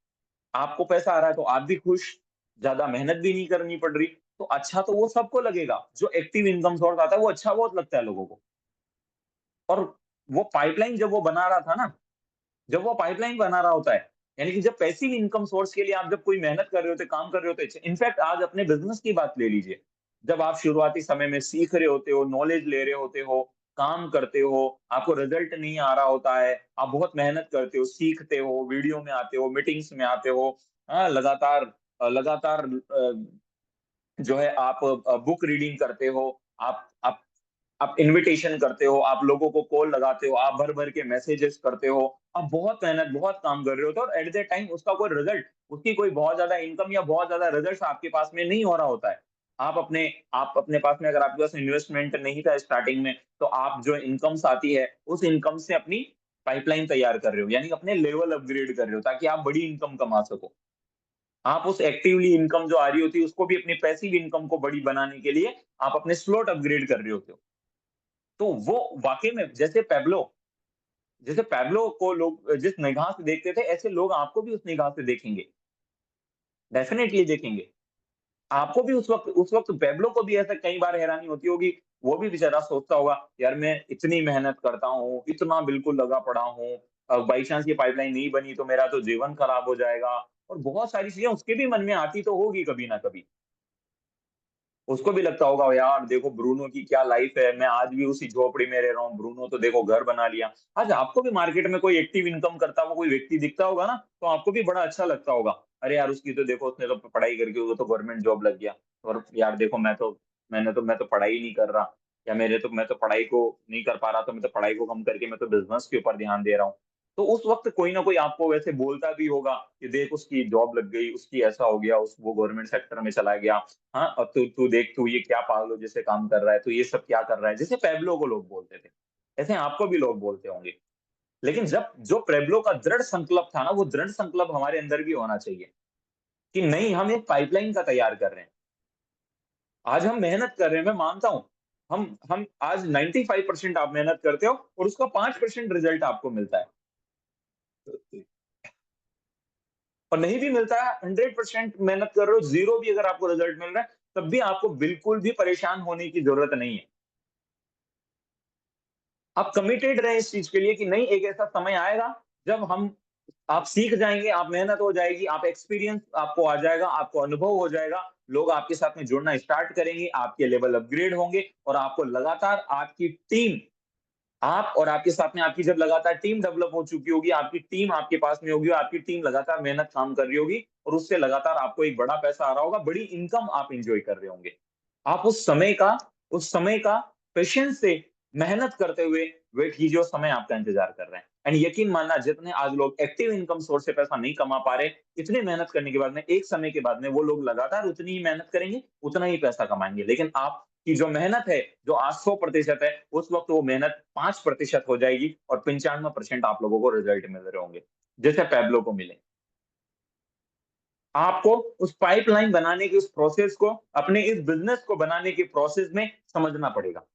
A: आपको पैसा आ रहा है तो आप भी खुश, ज़्यादा मेहनत भी नहीं करनी पड़ रही, तो अच्छा तो वो सबको लगेगा। जो एक्टिव इनकम सोर्स आता है वो अच्छा बहुत लगता है लोगों को। और वो पाइपलाइन जब वो बना रहा था ना, जब वो पाइपलाइन बना रहा होता है, यानी कि जब पैसिव इनकम सोर्स के लिए आप जब कोई मेहनत कर रहे होते, काम कर रहे होते, इनफैक्ट आज अपने बिज़नेस की बात ले लीजिए। जब आप शुरुआती समय में सीख रहे होते हो, नॉलेज ले रहे होते हो, काम करते हो, आपको रिज़ल्ट नहीं आ रहा होता है, आप बहुत मेहनत करते हो, सीखते हो, वीडियो में आते हो, मीटिंग्स में आते हो, लगातार जो है आप बुक रीडिंग करते हो, आप इन्विटेशन करते हो, आप लोगों को कॉल लगाते हो, आप भर-भर के मैसेजेस करते हो, आप बहुत मेहनत, बहुत काम कर रहे होते हो और एट द टाइम उसका कोई रिजल्ट, उसकी कोई बहुत ज़्यादा इनकम या बहुत ज़्यादा रिजल्ट्स आपके पास में नहीं हो रहा होता है। आप अपने पास में अगर आपके पास इन्वेस्टमेंट नहीं था स्टार्टिंग में, तो आप जो इनकम्स आती है, उस इनकम से अपनी पाइपलाइन तैयार कर रहे हो, यानी अपने लेवल अपग्रेड कर रहे हो ताकि आप बड़ी इनकम कमा सको। आप उस एक्टिवली इनकम जो आ रही होती है, उसको भी अपनी पैसिव इनकम को बड़ी बनाने के लिए आप अपने स्लॉट अपग्रेड कर रहे होते हो। तो वो वाक़ई में जैसे पैब्लो को लोग जिस निगाह से देखते थे, ऐसे लोग आपको भी उस निगाह से देखेंगे, डेफ़िनिटली देखेंगे। आपको भी उस वक़्त पैब्लो को भी ऐसा कई बार हैरानी होती होगी, वो भी बेचारा सोचता होगा, यार मैं इतनी मेहनत करता हूँ, इतना बिल्कुल लगा पड़ा हूँ, बाई चांस ये पाइपलाइन नहीं बनी तो मेरा तो जीवन खराब हो जाएगा और बहुत सारी चीज़ें उसके भी मन में आती तो होगी कभी ना कभी। उसको भी लगता होगा यार देखो ब्रूनो की क्या लाइफ है, मैं आज भी उसी झोपड़ी में रह रहा हूँ, ब्रूनो तो देखो घर बना लिया। आज आपको भी मार्केट में कोई एक्टिव इनकम करता हुआ कोई व्यक्ति दिखता होगा ना, तो आपको भी बड़ा अच्छा लगता होगा। अरे यार उसकी तो देखो उसने तो पढ़ाई करके वो तो गवर्नमेंट जॉब लग गया और यार देखो मैं तो पढ़ाई ही नहीं कर रहा या मैं तो पढ़ाई को नहीं कर पा रहा, तो मैं तो पढ़ाई को कम करके मैं तो बिज़नेस के ऊपर ध्यान दे रहा हूँ। तो उस वक़्त कोई ना कोई आपको वैसे बोलता भी होगा कि देख उसकी जॉब लग गई, उसकी ऐसा हो गया, उस वो गवर्नमेंट सेक्टर में चला गया। हाँ, अब तू तू देख तू ये क्या पागलों जैसे काम कर रहा है, तू ये सब क्या कर रहा है? जैसे पैब्लो को लोग बोलते थे, ऐसे आपको भी लोग बोलते होंगे। लेकिन जब जो पैब्लो का दृढ़ संकल्प था ना, वो दृढ़ संकल्प हमारे अंदर भी होना चाहिए कि नहीं हम एक पाइपलाइन का तैयार कर रहे हैं। आज हम मेहनत कर रहे हैं, मैं मानता हूँ। हम आज 95% आप मेहनत करते हो और उसका 5% रिज़ल्ट आपको मिलता है। और नहीं भी मिलता है, 100% मेहनत कर रहे हो, 0 भी अगर आपको रिजल्ट मिल रहा है, तब भी आपको बिल्कुल भी परेशान होने की ज़रूरत नहीं है। आप कमिटेड रहें इस चीज़ के लिए कि नहीं, एक ऐसा समय आएगा जब हम आप सीख जाएँगे, आप मेहनत हो जाएगी, आप एक्सपीरियंस आपको आ जाएगा, आपको अनुभव हो जाएगा, लोग आपके साथ में जुड़ना स्टार्ट करेंगे, आपके लेवल अपग्रेड होंगे और आपको लगातार आपकी टीम, आप और आपके साथ में आपकी जब लगातार टीम डेवलप हो चुकी होगी, आपकी टीम आपके पास में होगी और आपकी टीम लगातार मेहनत काम कर रही होगी और उससे लगातार आपको एक बड़ा पैसा आ रहा होगा, बड़ी इनकम आप एन्जॉय कर रहे होंगे। आप उस समय का पेशेंस से मेहनत करते हुए वेट कीजिए, उस समय आपका इंतज़ार कर रहे हैं। एंड यकीन मानना, जितने आज लोग एक्टिव इनकम सोर्स से पैसा नहीं कमा पा रहे, इतनी मेहनत करने के बाद में एक समय के बाद में वो लोग लगातार उतनी ही मेहनत करेंगे, उतना ही पैसा कमाएँगे। लेकिन आपकी जो मेहनत है, जो आज 100% है, उस वक़्त वो मेहनत 5% हो जाएगी और 95% आप लोगों को रिज़ल्ट मिल रहे होंगे, जैसे पैब्लो को मिले। आपको उस पाइपलाइन बनाने की उस प्रोसेस को, अपने इस बिज़नेस को बनाने के प्रोसेस में समझना पड़ेगा।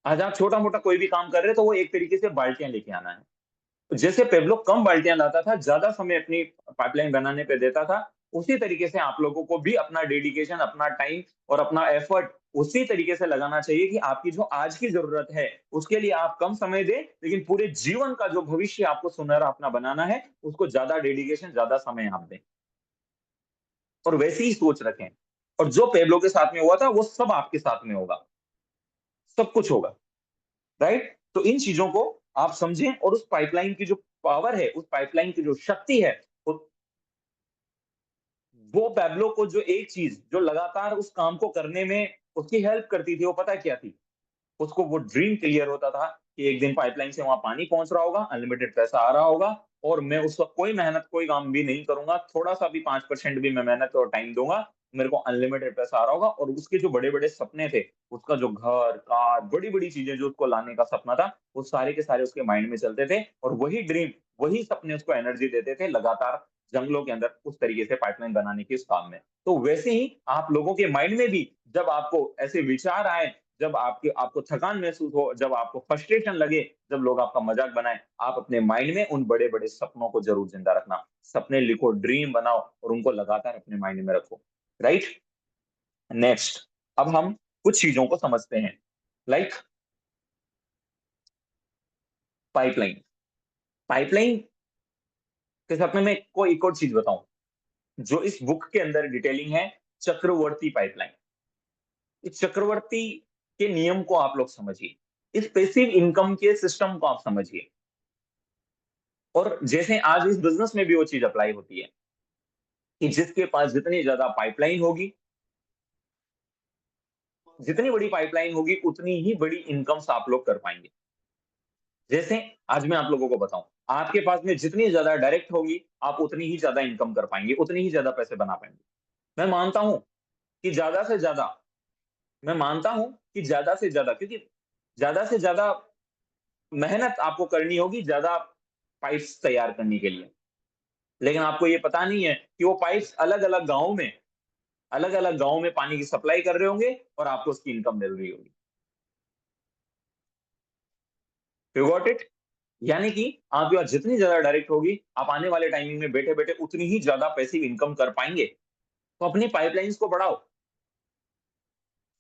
A: आज आप छोटा-मोटा कोई भी काम कर रहे हैं, तो वो एक तरीके से बाल्टियाँ लेके आना है। जैसे पेब्लो कम बाल्टियाँ लाता था, ज़्यादा समय अपनी पाइपलाइन बनाने पे देता था, उसी तरीके से आप लोगों को भी अपना डेडिकेशन, अपना टाइम और अपना एफर्ट उसी तरीके से लगाना चाहिए कि आपकी जो आज की ज़रूरत है, उसके लिए आप कम समय दें, लेकिन पूरे जीवन का जो भविष्य आपको सुनहरा अपना बनाना है, उसको ज़्यादा डेडिकेशन, ज़्यादा समय आप दें और वैसी ही सोच रखें। और जो पेब्लो के साथ में हुआ था, वो सब आपके साथ में होगा, सब कुछ होगा, राइट? तो इन चीज़ों को आप समझें और उस पाइपलाइन की जो पावर है, उस पाइपलाइन की जो शक्ति है, उ वो पैब्लो को जो एक चीज़ जो लगातार उस काम को करने में उसकी हेल्प करती थी, वो पता है क्या थी? उसको वो ड्रीम क्लियर होता था कि एक दिन पाइपलाइन से वहाँ पानी पहुँच रहा होगा, अनलिमिटेड पैसा आ रहा होगा और मैं उस वक़्त कोई मेहनत, कोई काम भी नहीं करूँगा, थोड़ा-सा भी 5% भी मैं मेहनत और टाइम दूँगा, मेरे को अनलिमिटेड पैसा आ रहा होगा और उसके जो बड़े-बड़े सपने थे, उसका जो घर, कार, बड़ी-बड़ी चीज़ें जो उसको लाने का सपना था, वो सारे के सारे उसके माइंड में चलते थे और वही ड्रीम, वही सपने उसको एनर्जी देते थे लगातार जंगलों के अंदर उस तरीके से पाइपलाइन बनाने के इस काम में। तो वैसे ही आप लोगों के माइंड में भी जब आपको ऐसे विचार आए, जब आपको थकान महसूस हो, जब आपको फ्रस्ट्रेशन लगे, जब लोग आपका मज़ाक बनाएँ, आप अपने माइंड में उन बड़े-बड़े सपनों को ज़रूर ज़िंदा रखना। सपने लिखो, ड्रीम बनाओ और उनको लगातार अपने माइंड में रखो, राइट? नेक्स्ट, अब हम कुछ चीज़ों को समझते हैं, लाइक पाइपलाइन। पाइपलाइन के साथ में मैं आपको एक और चीज़ बताऊँ, जो इस बुक के अंदर डिटेलिंग है, चक्रवर्ती पाइपलाइन। इस चक्रवर्ती के नियम को आप लोग समझिए। इस पैसिव इनकम के सिस्टम को आप समझिए। और जैसे आज इस बिज़नेस में भी वो चीज़ अप्लाई होती है कि जिसके पास जितनी ज़्यादा पाइपलाइन होगी, जितनी बड़ी पाइपलाइन होगी, उतनी ही बड़ी इनकम्स आप लोग कर पाएँगे। जैसे आज मैं आप लोगों को बताऊँ, आपके पास में जितनी ज़्यादा डायरेक्ट होगी, आप उतनी ही ज़्यादा इनकम कर पाएँगे, उतनी ही ज़्यादा पैसे बना पाएँगे। मैं मानता हूँ कि ज़्यादा से ज़्यादा मैं मानता हूँ कि ज़्यादा से ज़्यादा, क्योंकि ज़्यादा से ज़्यादा मेहनत आपको करनी होगी, ज़्यादा पाइप्स तैयार करने के लिए। लेकिन आपको ये पता नहीं है कि वो पाइप्स अलग-अलग गाँव में पानी की सप्लाई कर रहे होंगे और आपको उसकी इनकम मिल रही होगी। You got it? यानी कि आपके पास जितनी ज़्यादा डायरेक्ट होगी, आप आने वाले टाइमिंग में बैठे-बैठे उतनी ही ज़्यादा पैसिव इनकम कर पाएँगे। तो अपनी पाइपलाइन्स को बढ़ाओ,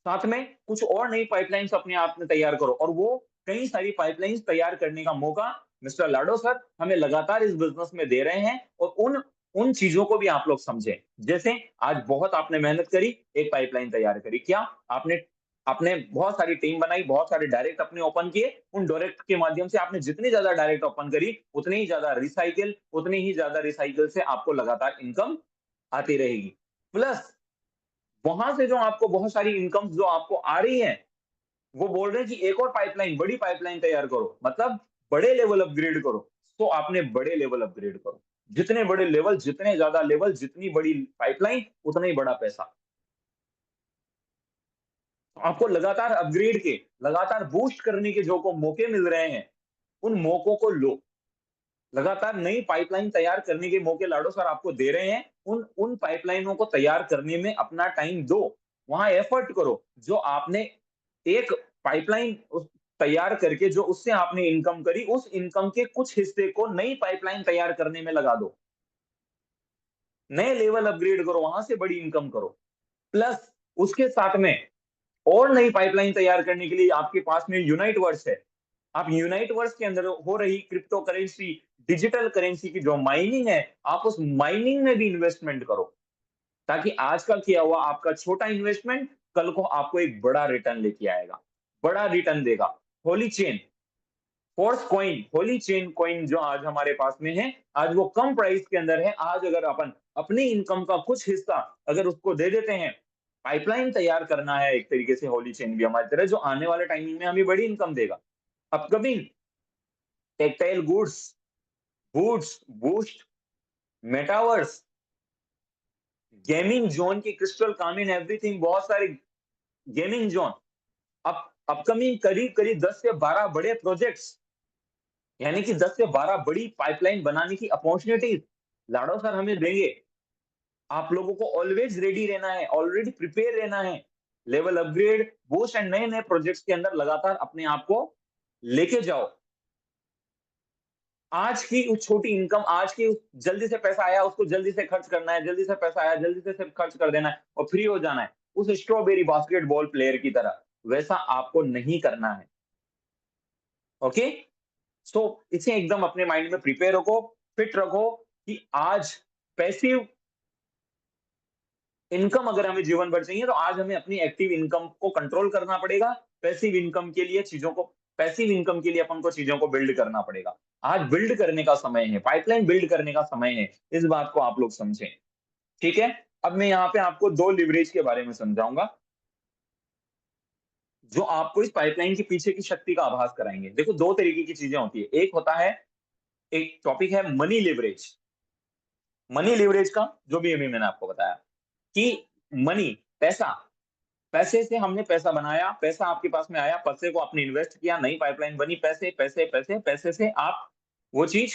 A: साथ में कुछ और नई पाइपलाइन्स अपने आप में तैयार करो और वो कई सारी पाइपलाइन्स तैयार करने का मौका मिस्टर लाडो सर हमें लगातार इस बिज़नेस में दे रहे हैं और उन उन चीज़ों को भी आप लोग समझें। जैसे आज बहुत आपने मेहनत करी, एक पाइपलाइन तैयार करी। क्या? आपने आपने बहुत सारी टीम बनाई, बहुत सारे डायरेक्ट अपने ओपन किए। उन डायरेक्ट के माध्यम से आपने जितनी ज़्यादा डायरेक्ट ओपन करी, उतनी ही ज़्यादा रिसाइकिल से आपको लगातार इनकम आती रहेगी। प्लस वहाँ से जो आपको बहुत सारी इनकम्स जो आपको आ रही हैं, वो बोल रहे हैं कि एक और पाइपलाइन, बड़ी पाइपलाइन तैयार करो, मतलब बड़े लेवल अपग्रेड करो। तो आपने बड़े लेवल अपग्रेड करो। जितने बड़े लेवल, जितने ज़्यादा लेवल, जितनी बड़ी पाइपलाइन, उतना ही बड़ा पैसा। तो आपको लगातार अपग्रेड के, लगातार बूस्ट करने के जो को मौके मिल रहे हैं, उन मौकों को लो। लगातार नई पाइपलाइन तैयार करने के मौके लाडो सर आपको दे रहे हैं। उन उन पाइपलाइनों को तैयार करने में अपना टाइम दो। वहाँ एफर्ट करो। जो आपने एक पाइपलाइन तैयार करके जो उससे आपने इनकम करी, उस इनकम के कुछ हिस्से को नई पाइपलाइन तैयार करने में लगा दो। नए लेवल अपग्रेड करो, वहां से बड़ी इनकम करो। प्लस उसके साथ में और नई पाइपलाइन तैयार करने के लिए आपके पास में यूनाइटवर्स है। आप यूनाइटवर्स के अंदर हो रही क्रिप्टो करेंसी, डिजिटल करेंसी की जो माइनिंग है, आप उस माइनिंग में भी इन्वेस्टमेंट करो, ताकि आज का किया हुआ आपका छोटा इन्वेस्टमेंट कल को आपको एक बड़ा रिटर्न लेके आएगा, बड़ा रिटर्न देगा। Holi chain, force coin, Holi chain coin जो आज हमारे पास में है, आज वो कम प्राइस के अंदर है। आज अगर अपन अपनी इनकम का कुछ हिस्सा अगर उसको दे देते हैं, पाइपलाइन तैयार करना है एक तरीके से होली चेन भी हमारी तरह, जो आने वाले टाइमिंग में हमें बड़ी इनकम देगा। Upcoming textile goods, boots, boost, metaverse, gaming zone की क्रिस्टल कामिन एवरीथिंग, बहुत सारे गेमिंग जोन, अप अपकमिंग करीब करीब 10 से 12 बड़े प्रोजेक्ट्स, यानी कि 10 से 12 बड़ी पाइपलाइन बनाने की अपॉर्चुनिटीज लाडो सर हमें देंगे। आप लोगों को ऑलवेज रेडी रहना है, ऑलरेडी प्रिपेयर रहना है। लेवल अपग्रेड, बूस्ट एंड नए नए प्रोजेक्ट्स के अंदर लगातार अपने आप को लेके जाओ। आज की उस छोटी इनकम, आज की जल्दी से पैसा आया उसको जल्दी से खर्च करना है, जल्दी से पैसा आया जल्दी से सिर्फ खर्च कर देना है और फ्री हो जाना है, उस स्ट्रॉबेरी बास्केटबॉल प्लेयर की तरह, वैसा आपको नहीं करना है। ओके, सो इसे एकदम अपने माइंड में प्रिपेयर रखो, फिट रखो कि आज पैसिव इनकम अगर हमें जीवन भर चाहिए तो आज हमें अपनी एक्टिव इनकम को कंट्रोल करना पड़ेगा। पैसिव इनकम के लिए चीजों को, पैसिव इनकम के लिए अपन को चीजों को बिल्ड करना पड़ेगा। आज बिल्ड करने का समय है, पाइपलाइन बिल्ड करने का समय है, इस बात को आप लोग समझें। ठीक है, अब मैं यहाँ पे आपको दो लिवरेज के बारे में समझाऊंगा जो आपको इस पाइपलाइन के पीछे की शक्ति का आभास कराएंगे। देखो, दो तरीके की चीजें होती है, एक होता है, एक टॉपिक है मनी लिवरेज। मनी लिवरेज का जो भी अभी मैंने आपको बताया कि मनी, पैसा, पैसे से हमने पैसा बनाया, पैसा आपके पास में आया, पैसे को आपने इन्वेस्ट किया, नई पाइपलाइन बनी, पैसे पैसे पैसे पैसे से आप वो चीज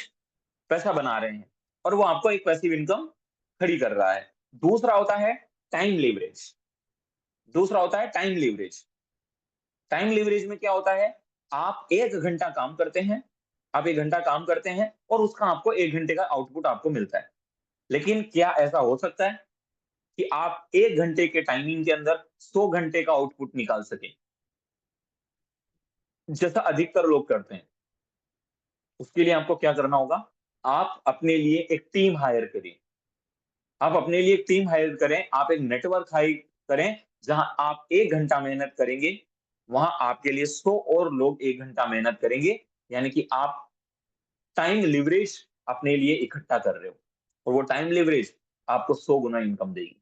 A: पैसा बना रहे हैं और वो आपको एक पैसिव इनकम खड़ी कर रहा है। दूसरा होता है टाइम लीवरेज। दूसरा होता है टाइम लीवरेज। टाइम लीवरेज में क्या होता है, आप 1 घंटा काम करते हैं, आप 1 घंटा काम करते हैं और उसका आपको 1 घंटे का आउटपुट आपको मिलता है। लेकिन क्या ऐसा हो सकता है कि आप 1 घंटे के टाइमिंग के अंदर 100 घंटे का आउटपुट निकाल सके, जैसा अधिकतर लोग करते हैं? उसके लिए आपको क्या करना होगा, आप अपने लिए एक टीम हायर करिए। आप अपने लिए एक टीम हायर करें, आप एक नेटवर्क हायर करें, जहां आप 1 घंटा मेहनत करेंगे, वहां आपके लिए 100 और लोग 1 घंटा मेहनत करेंगे। यानी कि आप टाइम लिवरेज अपने लिए इकट्ठा कर रहे हो और वो टाइम लिवरेज आपको 100 गुना इनकम देगी।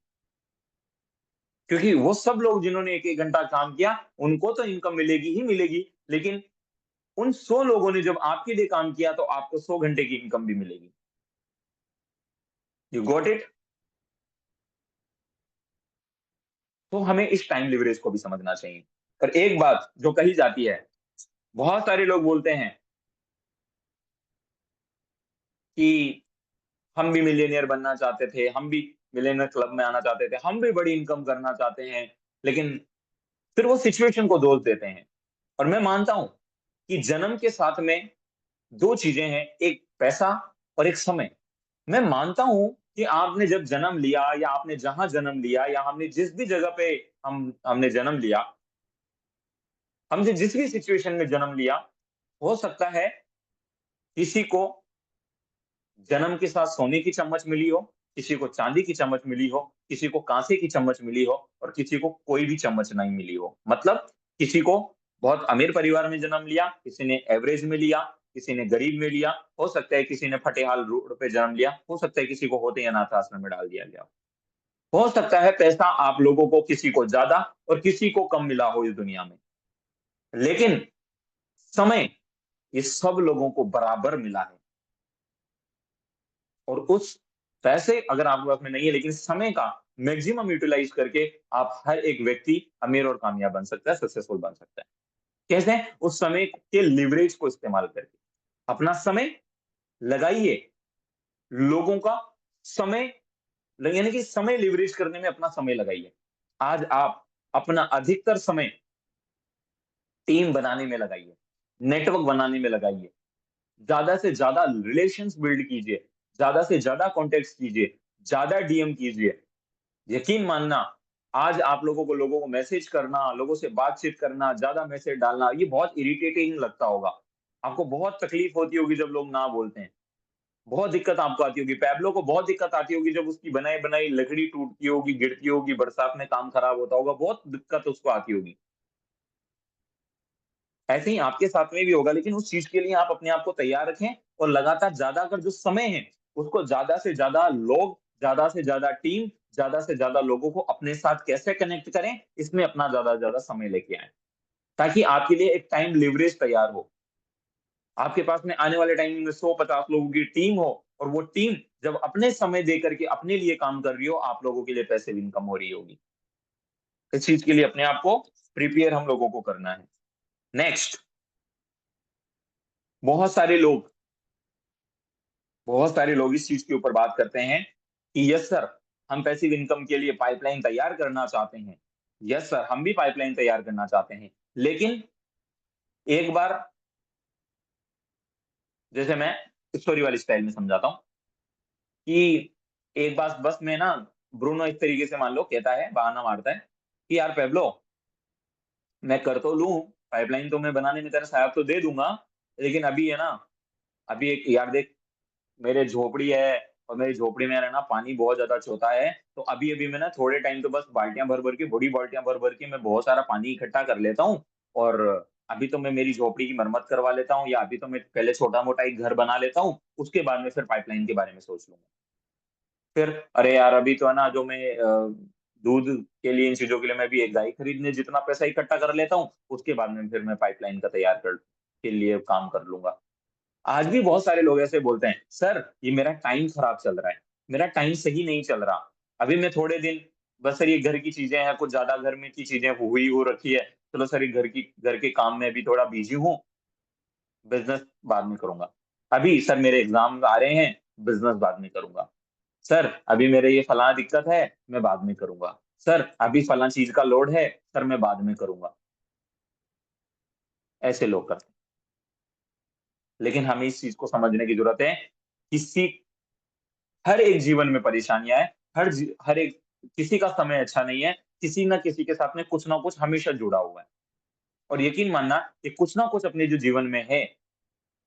A: क्योंकि वो सब लोग जिन्होंने एक एक घंटा काम किया, उनको तो इनकम मिलेगी ही मिलेगी, लेकिन उन 100 लोगों ने जब आपके लिए काम किया तो आपको 100 घंटे की इनकम भी मिलेगी। You got it? तो हमें इस टाइम लिवरेज को भी समझना चाहिए। और एक बात जो कही जाती है, बहुत सारे लोग बोलते हैं कि हम भी मिलियनियर बनना चाहते थे, हम भी मिलियनियर क्लब में आना चाहते थे, हम भी बड़ी इनकम करना चाहते हैं, लेकिन फिर वो सिचुएशन को दोष देते हैं। और मैं मानता हूं कि जन्म के साथ में दो चीजें हैं, एक पैसा और एक समय। मैं मानता हूं कि आपने जब जन्म लिया या आपने जहां जन्म लिया या हमने जिस भी जगह पे हमने जन्म लिया, हमने जिस भी सिचुएशन में जन्म लिया, हो सकता है किसी को जन्म के साथ सोने की चम्मच मिली हो, किसी को चांदी की चम्मच मिली हो, किसी को कांसे की चम्मच मिली हो और किसी को कोई भी चम्मच नहीं मिली हो। मतलब किसी को बहुत अमीर परिवार में जन्म लिया, किसी ने एवरेज में लिया, किसी ने गरीब में लिया, हो सकता है किसी ने फटेहाल रोड पे जन्म लिया, हो सकता है किसी को होते ही अनाथ आश्रम में डाल दिया गया। हो सकता है पैसा आप लोगों को किसी को ज्यादा और किसी को कम मिला हो इस दुनिया में, लेकिन समय ये सब लोगों को बराबर मिला है। और उस पैसे अगर आपके पास में नहीं है, लेकिन समय का मैक्सिमम यूटिलाइज करके आप हर एक व्यक्ति अमीर और कामयाब बन सकता है, सक्सेसफुल बन सकता है। कैसे? उस समय के लिवरेज को इस्तेमाल करके अपना समय लगाइए, लोगों का समय, यानी कि समय लिवरेज करने में अपना समय लगाइए। आज आप अपना अधिकतर समय टीम बनाने में लगाइए, नेटवर्क बनाने में लगाइए, ज्यादा से ज्यादा रिलेशंस बिल्ड कीजिए, ज्यादा से ज्यादा कॉन्टेक्ट कीजिए, ज़्यादा डीएम कीजिए। यकीन मानना, आज आप लोगों को मैसेज करना, लोगों से बातचीत करना, ज़्यादा मैसेज डालना, ये बहुत इरिटेटिंग लगता होगा। आपको बहुत तकलीफ होती होगी जब लोग ना बोलते हैं। बहुत दिक्कत आपको आती होगी। पैब्लो को बहुत दिक्कत आती होगी जब उसकी बनाई-बनाई लकड़ी टूटती होगी, गिरती होगी, बरसात में काम खराब होता होगा, बहुत दिक्कत उसको आती होगी। ऐसे ही आपके साथ में भी होगा, लेकिन उस चीज़ के लिए आप अपने आप को तैयार रखें और लगातार ज़्यादा अगर जो समय है, उसको ज़्यादा से ज़्यादा लोग, ज़्यादा से ज़्यादा टीम, ज़्यादा से ज़्यादा लोगों को अपने साथ कैसे कनेक्ट करें, इसमें अपना ज़्यादा से ज़्यादा समय लेके आएँ। ताकि आपके लिए एक टाइम लिवरेज तैयार हो। आपके पास में आने वाले टाइम में 100-50 लोगों की टीम हो और वो टीम जब अपने समय दे करके अपने लिए काम कर रही हो, आप लोगों के लिए पैसिव इनकम हो रही होगी। इस चीज़ के लिए अपने आप को प्रिपेयर हम लोगों को करना है। नेक्स्ट, बहुत सारे लोग बहुत सारे लोग इस चीज़ के ऊपर बात करते हैं कि यस सर, हम पैसिव इनकम के लिए पाइपलाइन तैयार करना चाहते हैं। यस सर, हम भी पाइपलाइन तैयार करना चाहते हैं। लेकिन एक बार जैसे मैं स्टोरी वाली स्टाइल में समझाता हूँ कि एक बार बस में ना ब्रूनो इस तरीके से मान लो कहता है, बहाना मारता है कि यार पैब्लो, मैं कर तो लूँ, पाइपलाइन तो मैं बनाने में तेरा साथ तो दे दूँगा, लेकिन अभी है ना, अभी एक यार देख, मेरे झोपड़ी है और मेरी झोपड़ी में है ना पानी बहुत ज़्यादा चौता है, तो अभी-अभी मैं ना थोड़े टाइम तो बस बाल्टियाँ भर-भर के, बड़ी बाल्टियाँ भर-भर के मैं बहुत सारा पानी इकट्ठा कर लेता हूँ और अभी तो मैं मेरी झोपड़ी की मरम्मत करवा लेता हूँ या अभी तो मैं पहले छोटा-मोटा एक घर बना लेता हूँ, उसके बाद में फिर पाइपलाइन के बारे में सोच लूँगा। फिर अरे यार अभी तो है ना जो मैं दूध के लिए इन चीज़ों के लिए मैं भी एक गाय खरीदने जितना पैसा इकट्ठा कर लेता हूँ, उसके बाद में फिर मैं पाइपलाइन का तैयार कर के लिए काम कर लूँगा। आज भी बहुत सारे लोग ऐसे बोलते हैं, "सर, ये मेरा टाइम खराब चल रहा है, मेरा टाइम सही नहीं चल रहा। अभी मैं थोड़े दिन बस सर ये घर की चीज़ें हैं, कुछ ज़्यादा घर में की चीज़ें हुई हो रखी है, चलो सर ये घर के काम में अभी थोड़ा बिज़ी हूँ, बिज़नेस बाद में करूँगा। अभी सर मेरे एग्ज़ाम आ रहे हैं, बिज़नेस बाद में करूँगा। सर, अभी मेरे ये फलाना दिक्कत है, मैं बाद में करूँगा। सर, अभी फलाँ चीज़ का लोड है, सर मैं बाद में करूँगा। ऐसे लोग करते हैं। लेकिन हमें इस चीज़ को समझने की ज़रूरत है, किसी हर एक जीवन में परेशानियाँ हैं, हर एक किसी का समय अच्छा नहीं है, किसी न किसी के साथ में कुछ न कुछ हमेशा जुड़ा हुआ है। और यकीन मानना कि कुछ न कुछ अपने जो जीवन में है,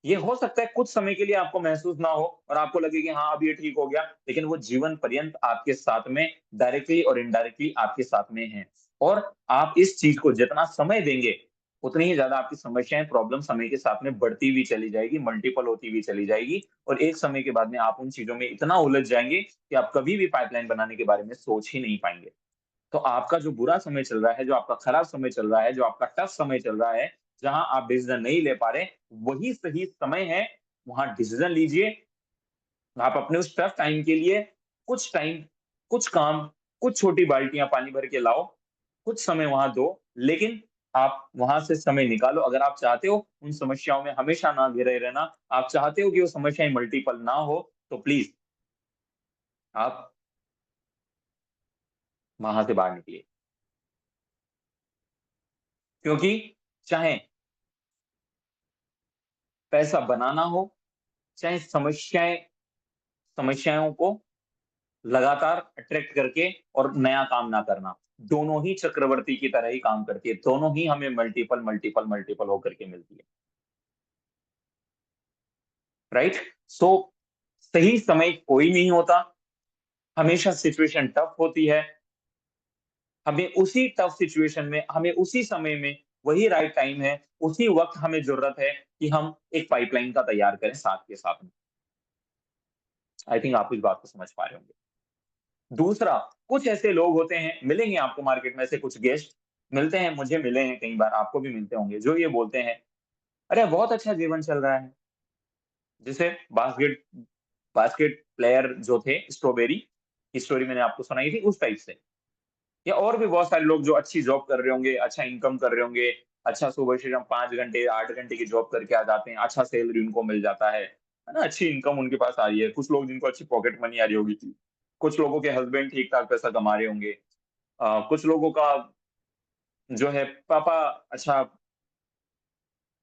A: ये हो सकता है कुछ समय के लिए आपको महसूस ना हो और आपको लगे कि हाँ, अब ये ठीक हो गया, लेकिन वो जीवन पर्यंत आपके साथ में डायरेक्टली और इनडायरेक्टली आपके साथ में है। और आप इस चीज़ को जितना समय देंगे, उतनी ही ज़्यादा आपकी समस्याएँ, प्रॉब्लम समय के साथ में बढ़ती हुई चली जाएगी, मल्टीपल होती हुई चली जाएगी और एक समय के बाद में आप उन चीज़ों में इतना उलझ जाएँगे कि आप कभी भी पाइपलाइन बनाने के बारे में सोच ही नहीं पाएँगे। तो आपका जो बुरा समय चल रहा है, जो आपका खराब समय चल रहा है, जो आपका टफ समय चल रहा है, जहाँ आप डिसीज़न नहीं ले पा रहे, वही सही समय है, वहाँ डिसीज़न लीजिए। आप अपने उस टफ टाइम के लिए कुछ टाइम, कुछ काम, कुछ छोटी बाल्टियाँ पानी भर के लाओ, कुछ समय वहाँ दो, लेकिन आप वहाँ से समय निकालो। अगर आप चाहते हो उन समस्याओं में हमेशा ना घिरे रहना, आप चाहते हो कि वो समस्याएँ मल्टीपल ना हो, तो प्लीज़ आप वहाँ से बाहर निकलिए। क्योंकि चाहे पैसा बनाना हो, चाहे समस्याओं को लगातार अट्रैक्ट करके और नया काम ना करना, दोनों ही चक्रवर्ती की तरह ही काम करती है, दोनों ही हमें मल्टीपल होकर के मिलती है, राइट? सो सही समय कोई नहीं होता, हमेशा सिचुएशन टफ होती है, हमें उसी टफ सिचुएशन में, हमें उसी समय में, वही राइट टाइम है, उसी वक़्त हमें ज़रूरत है कि हम एक पाइपलाइन का तैयार करें साथ के साथ में। आई थिंक आप इस बात को समझ पा रहे होंगे। दूसरा, कुछ ऐसे लोग होते हैं, मिलेंगे आपको मार्केट में ऐसे कुछ गेस्ट मिलते हैं, मुझे मिले हैं कई बार, आपको भी मिलते होंगे, जो ये बोलते हैं, "अरे! बहुत अच्छा जीवन चल रहा है।" जैसे बास्केट प्लेयर जो थे स्ट्रॉबेरी की स्टोरी मैंने आपको सुनाई थी, उस टाइप से। या और भी बहुत सारे लोग जो अच्छी जॉब कर रहे होंगे, अच्छा इनकम कर रहे होंगे, अच्छा सुबह से शाम 5 घंटे, 8 घंटे की जॉब करके आ जाते हैं, अच्छा सैलरी उनको मिल जाता है ना? अच्छी इनकम उनके पास आ रही है। कुछ लोग जिनको अच्छी पॉकेट मनी आ रही होगी, कुछ लोगों के हस्बैंड ठीक-ठाक पैसा कमा रहे होंगे। कुछ लोगों का जो है पापा अच्छा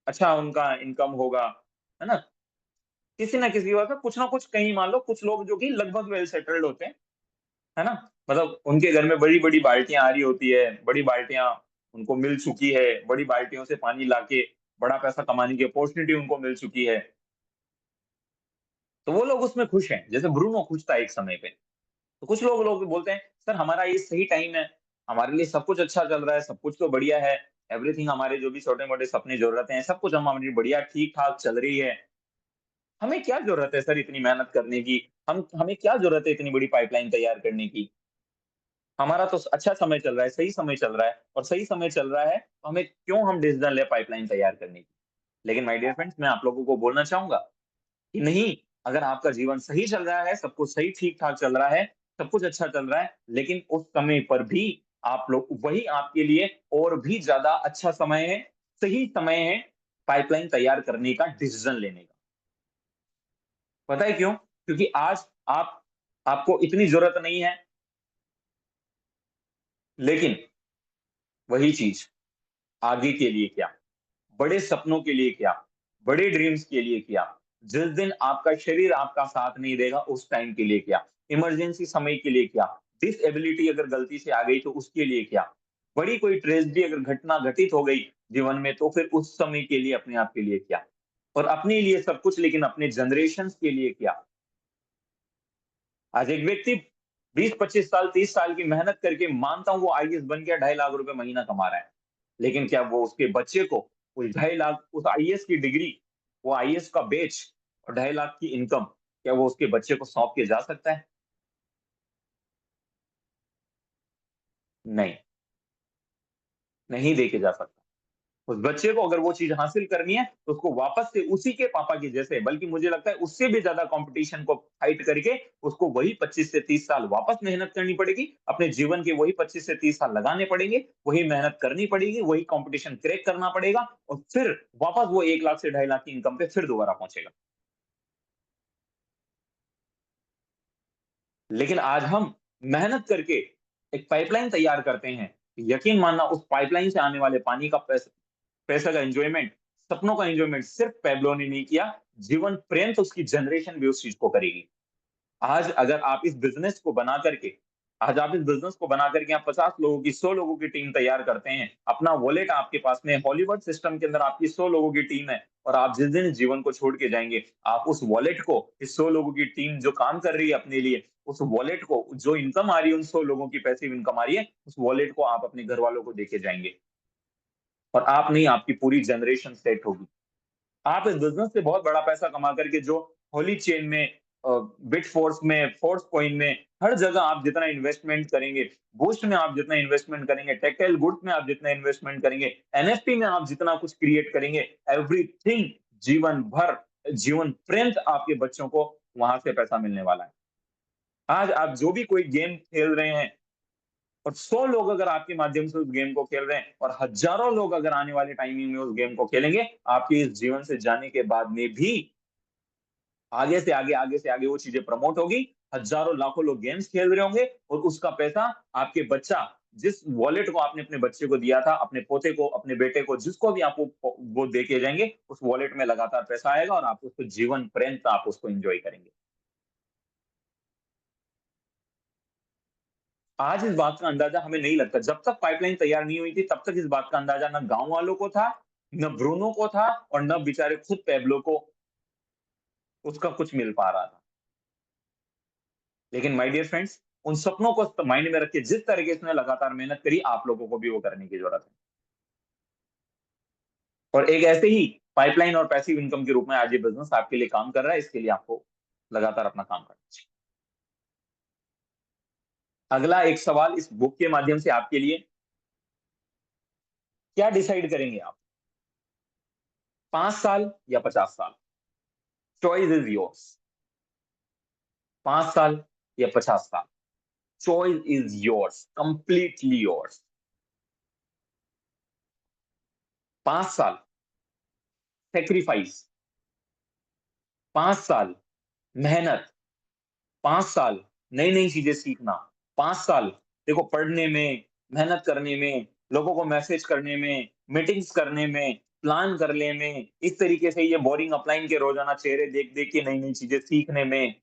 A: अच्छा उनका इनकम होगा, है ना? किसी न किसी वजह से कुछ ना कुछ कहीं मान लो कुछ लोग जो कि लगभग वेल सेटल्ड होते हैं। है ना? मतलब उनके घर में बड़ी-बड़ी बाल्टियाँ आ रही होती है, बड़ी बाल्टियाँ उनको मिल चुकी है, बड़ी बाल्टियों से पानी लाके बड़ा पैसा कमाने की अपॉर्च्युनिटी उनको मिल चुकी है। तो वो लोग उसमें खुश हैं, जैसे ब्रूनो खुश था एक समय पे। तो कुछ लोग बोलते हैं, "सर हमारा ये सही टाइम है, हमारे लिए सब कुछ अच्छा चल रहा है, सब कुछ तो बढ़िया है, एवरीथिंग हमारे जो भी छोटे-मोटे सपने, ज़रूरतें हैं, सब कुछ हमारी बढ़िया ठीक-ठाक चल रही है। हमें क्या ज़रूरत है सर इतनी मेहनत करने की? हमें क्या ज़रूरत है इतनी बड़ी पाइपलाइन तैयार करने की? हमारा तो अच्छा समय चल रहा है, सही समय चल रहा है और सही समय चल रहा है, तो हमें क्यों हम डिसीज़न लें पाइपलाइन तैयार करने की?" लेकिन माय डियर फ्रेंड्स, मैं आप लोगों को बोलना चाहूँगा कि नहीं, अगर आपका जीवन सही चल रहा है, सब कुछ सही ठीक-ठाक चल रहा है, सब कुछ अच्छा चल रहा है, लेकिन उस समय पर भी आप लोग वही आपके लिए और भी ज़्यादा अच्छा समय है, सही समय है पाइपलाइन तैयार करने का, डिसीज़न लेने का। पता है क्यों? क्योंकि आज आप आपको इतनी ज़रूरत नहीं है, लेकिन वही चीज़ आगे के लिए क्या? बड़े सपनों के लिए क्या? बड़े ड्रीम्स के लिए क्या? जिस दिन आपका शरीर आपका साथ नहीं देगा, उस टाइम के लिए क्या? इमरजेंसी समय के लिए क्या? डिसेबिलिटी अगर गलती से आ गई तो उसके लिए क्या? बड़ी कोई ट्रेजेडी अगर घटना घटित हो गई जीवन में तो फिर उस समय के लिए अपने आप के लिए क्या? और अपने लिए सब कुछ लेकिन अपने जनरेशंस के लिए क्या? आज एक व्यक्ति 20-25 साल, 30 साल की मेहनत करके मानता हूँ वो आईएएस बन गया, 2.5 लाख रुपए महीना कमा रहा है। लेकिन क्या वो उसके बच्चे को उस 2.5 लाख उस आईएएस की डिग्री, वो आईएएस का बैच और 2.5 लाख की इनकम, क्या वो उसके बच्चे को सौंप के जा सकता है? नहीं, नहीं दे के जा सकता। उस बच्चे को अगर वो चीज़ हासिल करनी है, तो उसको वापस से उसी के पापा के जैसे, बल्कि मुझे लगता है उससे भी ज़्यादा कॉम्पिटिशन को फाइट करके उसको वही 25 से 30 साल वापस मेहनत करनी पड़ेगी। अपने जीवन के वही 25 से 30 साल लगाने पड़ेंगे, वही मेहनत करनी पड़ेगी, वही कॉम्पिटिशन क्रैक करना पड़ेगा और फिर वापस वो 1 लाख से 2.5 लाख की इनकम पे फिर दोबारा पहुँचेगा। लेकिन आज हम मेहनत करके एक पाइपलाइन तैयार करते हैं। यकीन मानना उस पाइपलाइन से आने वाले पानी का पैसे का एन्जॉयमेंट, सपनों का एन्जॉयमेंट सिर्फ पैब्लो ने नहीं किया, जीवन पर्यंत उसकी जनरेशन भी उस चीज़ को करेगी। आज अगर आप इस बिज़नेस को बना करके आज आप इस बिज़नेस को बना करके आप 50 लोगों की, 100 लोगों की टीम तैयार करते हैं, अपना वॉलेट आपके पास में हॉलीवुड सिस्टम के अंदर आपकी 100 लोगों की टीम है और आप जिस दिन इस जीवन को छोड़ के जाएँगे, आप उस वॉलेट को, इस 100 लोगों की टीम जो काम कर रही है अपने लिए, उस वॉलेट को जो इनकम आ रही है उन 100 लोगों की पैसिव इनकम आ रही है, उस वॉलेट को आप अपने घरवालों को देके जाएँगे और आप नहीं, आपकी पूरी जनरेशन सेट होगी। आप इस बिज़नेस से बहुत बड़ा पैसा कमा करके जो होली चेन में बिटफ़ोर्स में, फ़ोर्स कॉइन में, हर जगह आप जितना इन्वेस्टमेंट करेंगे, बूस्ट में आप जितना इन्वेस्टमेंट करेंगे, टेक्सटाइल गुड्स में आप जितना इन्वेस्टमेंट करेंगे, एनएफटी में आप जितना कुछ क्रिएट करेंगे, एवरीथिंग जीवन भर, जीवन पर्यंत आपके बच्चों को वहाँ से पैसा मिलने वाला है। आज आप जो भी कोई गेम खेल रहे हैं और 100 लोग अगर आपके माध्यम से उस गेम को खेल रहे हैं और हज़ारों लोग अगर आने वाले टाइमिंग में उस गेम को खेलेंगे, आपके इस जीवन से जाने के बाद में भी आगे से आगे वो चीज़ें प्रमोट होगी, हज़ारों लाखों लोग गेम्स खेल रहे होंगे और उसका पैसा आपके बच्चा जिस वॉलेट को आपने अपने बच्चे को दिया था, अपने पोते को, अपने बेटे को, जिसको भी आप वो दे के जाएँगे, उस वॉलेट में लगातार पैसा आएगा और आप उसको जीवन पर्यंत आप उसको एन्जॉय करेंगे। आज इस बात का अंदाज़ा हमें नहीं लगता, जब तक पाइपलाइन तैयार नहीं हुई थी, तब तक इस बात का अंदाज़ा ना गाँव वालों को था, ना ब्रूनो को था और ना बेचारे खुद पैब्लो को उसका कुछ मिल पा रहा था। लेकिन माय डियर फ्रेंड्स, उन सपनों को माइंड में रख के जिस तरीके से उसने लगातार मेहनत करी, आप लोगों को भी वो करने की ज़रूरत है। और एक ऐसे ही पाइपलाइन और पैसिव इनकम के रूप में आज ये बिज़नेस आपके लिए काम कर रहा है, इसके लिए आपको लगातार अपना काम करना चाहिए। अगला एक सवाल इस बुक के माध्यम से आपके लिए, क्या डिसाइड करेंगे आप? 5 साल या 50 साल? Choice is yours. 5 साल या 50 साल? Choice is yours, completely yours. 5 साल सैक्रिफाइस, 5 साल मेहनत, 5 साल नई-नई चीज़ें सीखना, 5 साल देखो पढ़ने में, मेहनत करने में, लोगों को मैसेज करने में, मीटिंग्स करने में, प्लान करने में, इस तरीके से ये बोरिंग अपलाइन के रोज़ाना चेहरे देख-देख के नई-नई चीज़ें सीखने में,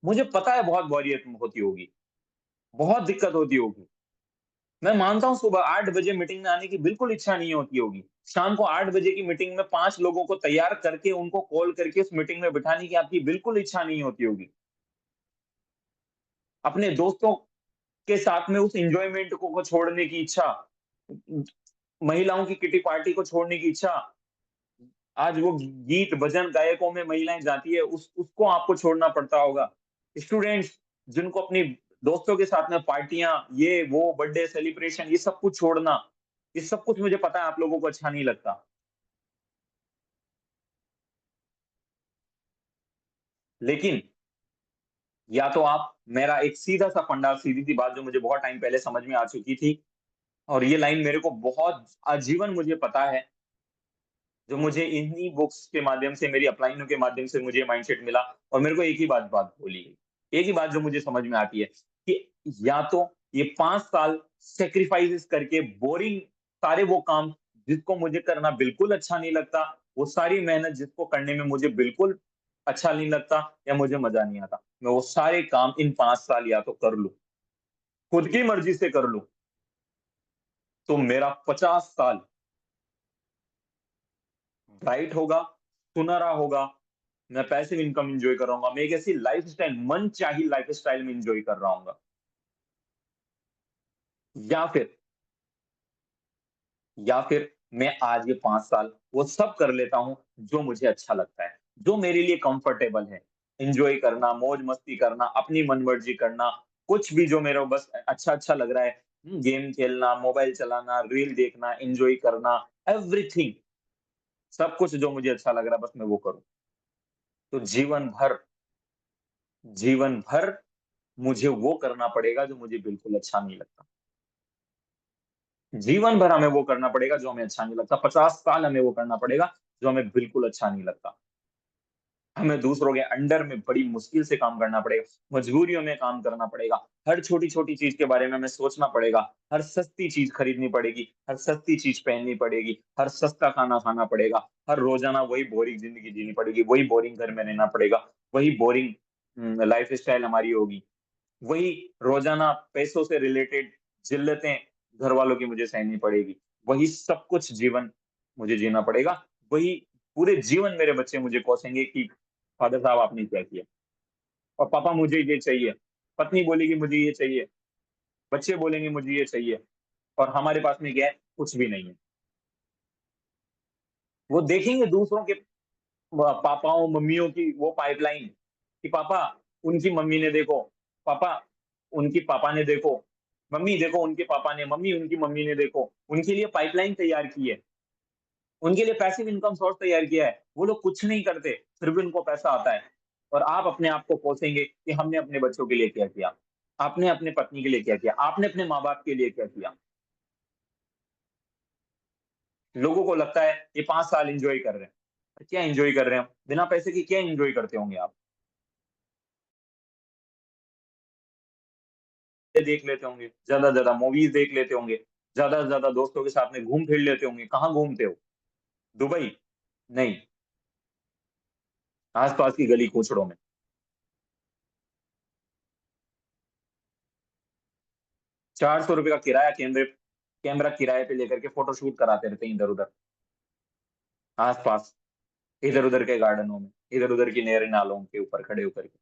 A: मुझे पता है बहुत बोरियत होती होगी। बहुत दिक्कत होती होगी। मैं मानता हूँ सुबह 8 बजे मीटिंग में आने की बिल्कुल इच्छा नहीं होती होगी। शाम को 8 बजे की मीटिंग में 5 लोगों को तैयार करके उनको कॉल करके उस मीटिंग में बिठाने की आपकी बिल्कुल इच्छा नहीं होती होगी। अपने दोस्तों के साथ में उस एन्जॉयमेंट को छोड़ने की इच्छा, महिलाओं की किटी पार्टी को छोड़ने की इच्छा, आज वो गीत भजन गायकों में महिलाएँ जाती है उसको आपको छोड़ना पड़ता होगा। स्टूडेंट्स जिनको अपनी दोस्तों के साथ में पार्टियाँ, ये वो बर्थडे सेलिब्रेशन ये सब कुछ छोड़ना, ये सब कुछ मुझे पता है आप लोगों को अच्छा नहीं लगता। लेकिन या तो आप मेरा एक सीधा-सा फंडा, सीधी-सी बात जो मुझे बहुत टाइम पहले समझ में आ चुकी थी और ये लाइन मेरे को बहुत आजीवन मुझे पता है, जो मुझे इन्हीं बुक्स के माध्यम से मेरी अपलाइनों के माध्यम से मुझे माइंडसेट मिला और मेरे को एक ही बात बोली गई। एक ही बात जो मुझे समझ में आती है कि या तो ये 5 साल सैक्रिफाइसेस करके बोरिंग सारे वो काम जिसको मुझे करना बिल्कुल अच्छा नहीं लगता, वो सारी मेहनत जिसको करने में मुझे बिल्कुल अच्छा नहीं लगता या मुझे मज़ा नहीं आता, मैं वो सारे काम इन 5 साल या तो कर लूँ, खुद की मर्ज़ी से कर लूँ, तो मेरा 50 साल ब्राइट होगा, सुनहरा होगा, मैं पैसिव इनकम एन्जॉय कर रहा हूँगा। मैं एक ऐसी लाइफ़स्टाइल मनचाही लाइफ़स्टाइल में एन्जॉय कर रहा हूँगा। या फिर या फिर मैं आज ये 5 साल वो सब कर लेता हूँ, जो मुझे अच्छा लगता है, जो मेरे लिए कंफर्टेबल है। एन्जॉय करना, मौज-मस्ती करना, अपनी मनमर्ज़ी करना, कुछ भी जो मेरा बस अच्छा-अच्छा लग रहा है, गेम खेलना, मोबाइल चलाना, रील देखना, एन्जॉय करना, एवरीथिंग सब कुछ जो मुझे अच्छा लग रहा है, बस मैं वो करूँ। तो जीवन भर मुझे वो करना पड़ेगा जो मुझे बिल्कुल अच्छा नहीं लगता। जीवन भर हमें वो करना पड़ेगा जो हमें अच्छा नहीं लगता। 50 साल हमें वो करना पड़ेगा जो हमें बिल्कुल अच्छा नहीं लगता। हमें दूसरों के अंडर में बड़ी मुश्किल से काम करना पड़ेगा, मजबूरियों में काम करना पड़ेगा, हर छोटी-छोटी चीज़ के बारे में हमें सोचना पड़ेगा, हर सस्ती चीज़ खरीदनी पड़ेगी, हर सस्ती चीज़ पहननी पड़ेगी, हर सस्ता खाना खाना पड़ेगा, हर रोज़ाना वही बोरिंग ज़िंदगी जीनी पड़ेगी, वही बोरिंग घर में रहना पड़ेगा, वही बोरिंग लाइफ़स्टाइल हमारी होगी। वही रोज़ाना पैसों से रिलेटेड जिल्लतें घरवालों की मुझे सहनी पड़ेगी। वही सब कुछ जीवन मुझे जीना पड़ेगा। वही पूरे जीवन मेरे बच्चे मुझे कोसेंगे कि फादर साहब आपने क्या किया? और पापा मुझे ये चाहिए। पत्नी बोलेगी मुझे ये चाहिए, बच्चे बोलेंगे मुझे ये चाहिए और हमारे पास में क्या है? कुछ भी नहीं है। वो देखेंगे दूसरों के पापाओं, मम्मियों की वो पाइपलाइन कि पापा उनकी मम्मी ने देखो, पापा उनकी पापा ने देखो, मम्मी देखो उनके पापा ने, मम्मी उनकी मम्मी ने देखो, उनके लिए पाइपलाइन तैयार की है, उनके लिए पैसिव इनकम सोर्स तैयार किया है। वो लोग कुछ नहीं करते, फिर भी उनको पैसा आता है और आप अपने आप को कोसेंगे कि हमने अपने बच्चों के लिए क्या किया? आपने अपने पत्नी के लिए क्या किया? आपने अपने माँ-बाप के लिए क्या किया? लोगों को लगता है ये 5 साल एन्जॉय कर रहे हैं। क्या एन्जॉय कर रहे हैं हम? बिना पैसे के क्या एन्जॉय करते होंगे आप? देख लेते होंगे, ज़्यादा से ज़्यादा मूवीज़ देख लेते होंगे, ज़्यादा से ज़्यादा दोस्तों के साथ में घूम फिर लेते होंगे। कहाँ घूमते हो? दुबई? नहीं, आस-पास की गली कूचड़ों में। ₹400 का किराया कैमरा किराए पे लेकर के फ़ोटो शूट कराते रहते हैं इधर-उधर, आस-पास, इधर-उधर के गार्डनों में, इधर-उधर की नहर नालों के ऊपर खड़े होकर के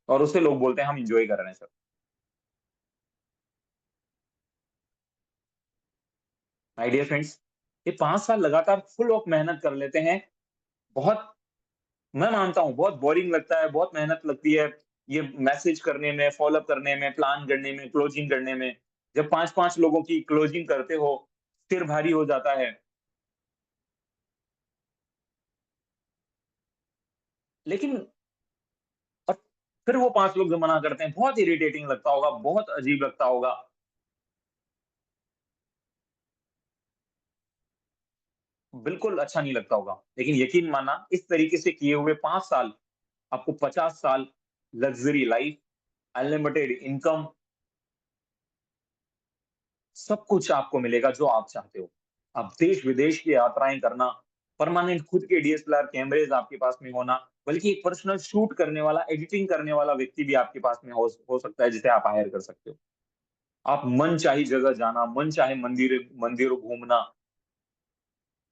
A: और उसे लोग बोलते हैं हम एन्जॉय कर रहे हैं सर। माय डियर फ्रेंड्स, ये 5 साल लगातार फुल ऑफ मेहनत कर लेते हैं। बहुत मैं मानता हूँ बहुत बोरिंग लगता है, बहुत मेहनत लगती है, ये मैसेज करने में, फ़ॉलो अप करने में, प्लान करने में, क्लोजिंग करने में। जब 5-5 लोगों की क्लोजिंग करते हो, सिर भारी हो जाता है। लेकिन और फिर वो 5 लोग जो मना करते हैं, बहुत इरिटेटिंग लगता होगा, बहुत अजीब लगता होगा। बिल्कुल अच्छा नहीं लगता होगा। लेकिन यकीन मानना इस तरीके से किए हुए 5 साल आपको 50 साल लग्ज़री लाइफ़, अनलिमिटेड इनकम सब कुछ आपको मिलेगा जो आप चाहते हो। आप देश-विदेश की यात्राएँ करना, परमानेंट खुद के डीएसएलआर कैमरेज़ आपके पास में होना, बल्कि एक पर्सनल शूट करने वाला, एडिटिंग करने वाला व्यक्ति भी आपके पास में हो सकता है, जिसे आप हायर कर सकते हो। आप मनचाही जगह जाना, मनचाहे मंदिरों घूमना।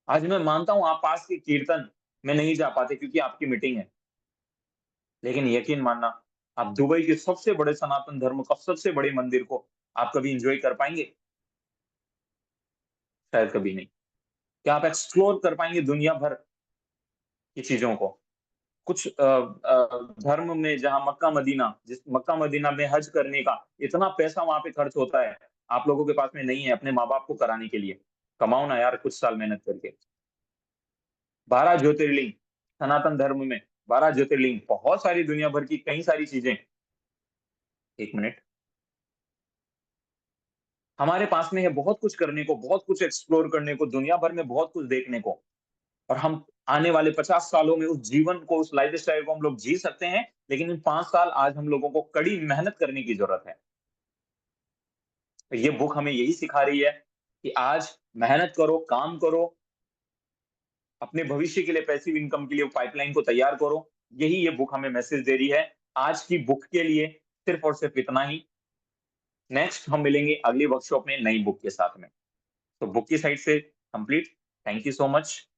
A: आज मैं मानता हूँ आप पास के कीर्तन में नहीं जा पाते क्योंकि आपकी मीटिंग है। लेकिन यकीन मानना, आप दुबई के सबसे बड़े सनातन धर्म का सबसे बड़े मंदिर को आप कभी एन्जॉय कर पाएँगे? शायद कभी नहीं। क्या आप एक्सप्लोर कर पाएँगे दुनिया भर की चीज़ों को? कुछ धर्म में जहाँ मक्का मदीना में हज करने का इतना पैसा वहाँ पे खर्च होता है, आप लोगों के पास में नहीं है अपने माँ-बाप को कराने के लिए। कमाओ ना यार कुछ साल मेहनत करके। 12 ज्योतिर्लिंग, सनातन धर्म में 12 ज्योतिर्लिंग, बहुत सारी दुनिया भर की कई सारी चीज़ें। 1 मिनट। हमारे पास में है बहुत कुछ करने को, बहुत कुछ एक्सप्लोर करने को, दुनिया भर में बहुत कुछ देखने को। और हम आने वाले 50 सालों में उस जीवन को, उस लाइफ़स्टाइल को हम लोग जी सकते हैं, लेकिन इन 5 साल आज हम लोगों को कड़ी मेहनत करने की ज़रूरत है। तो ये बुक हमें यही सिखा रही है कि आज मेहनत करो, काम करो, अपने भविष्य के लिए पैसिव इनकम के लिए पाइपलाइन को तैयार करो। यही ये बुक हमें मैसेज दे रही है। आज की बुक के लिए सिर्फ़ और सिर्फ़ इतना ही। नेक्स्ट हम मिलेंगे अगली वर्कशॉप में नई बुक के साथ में। तो बुक की साइड से complete. Thank you so much.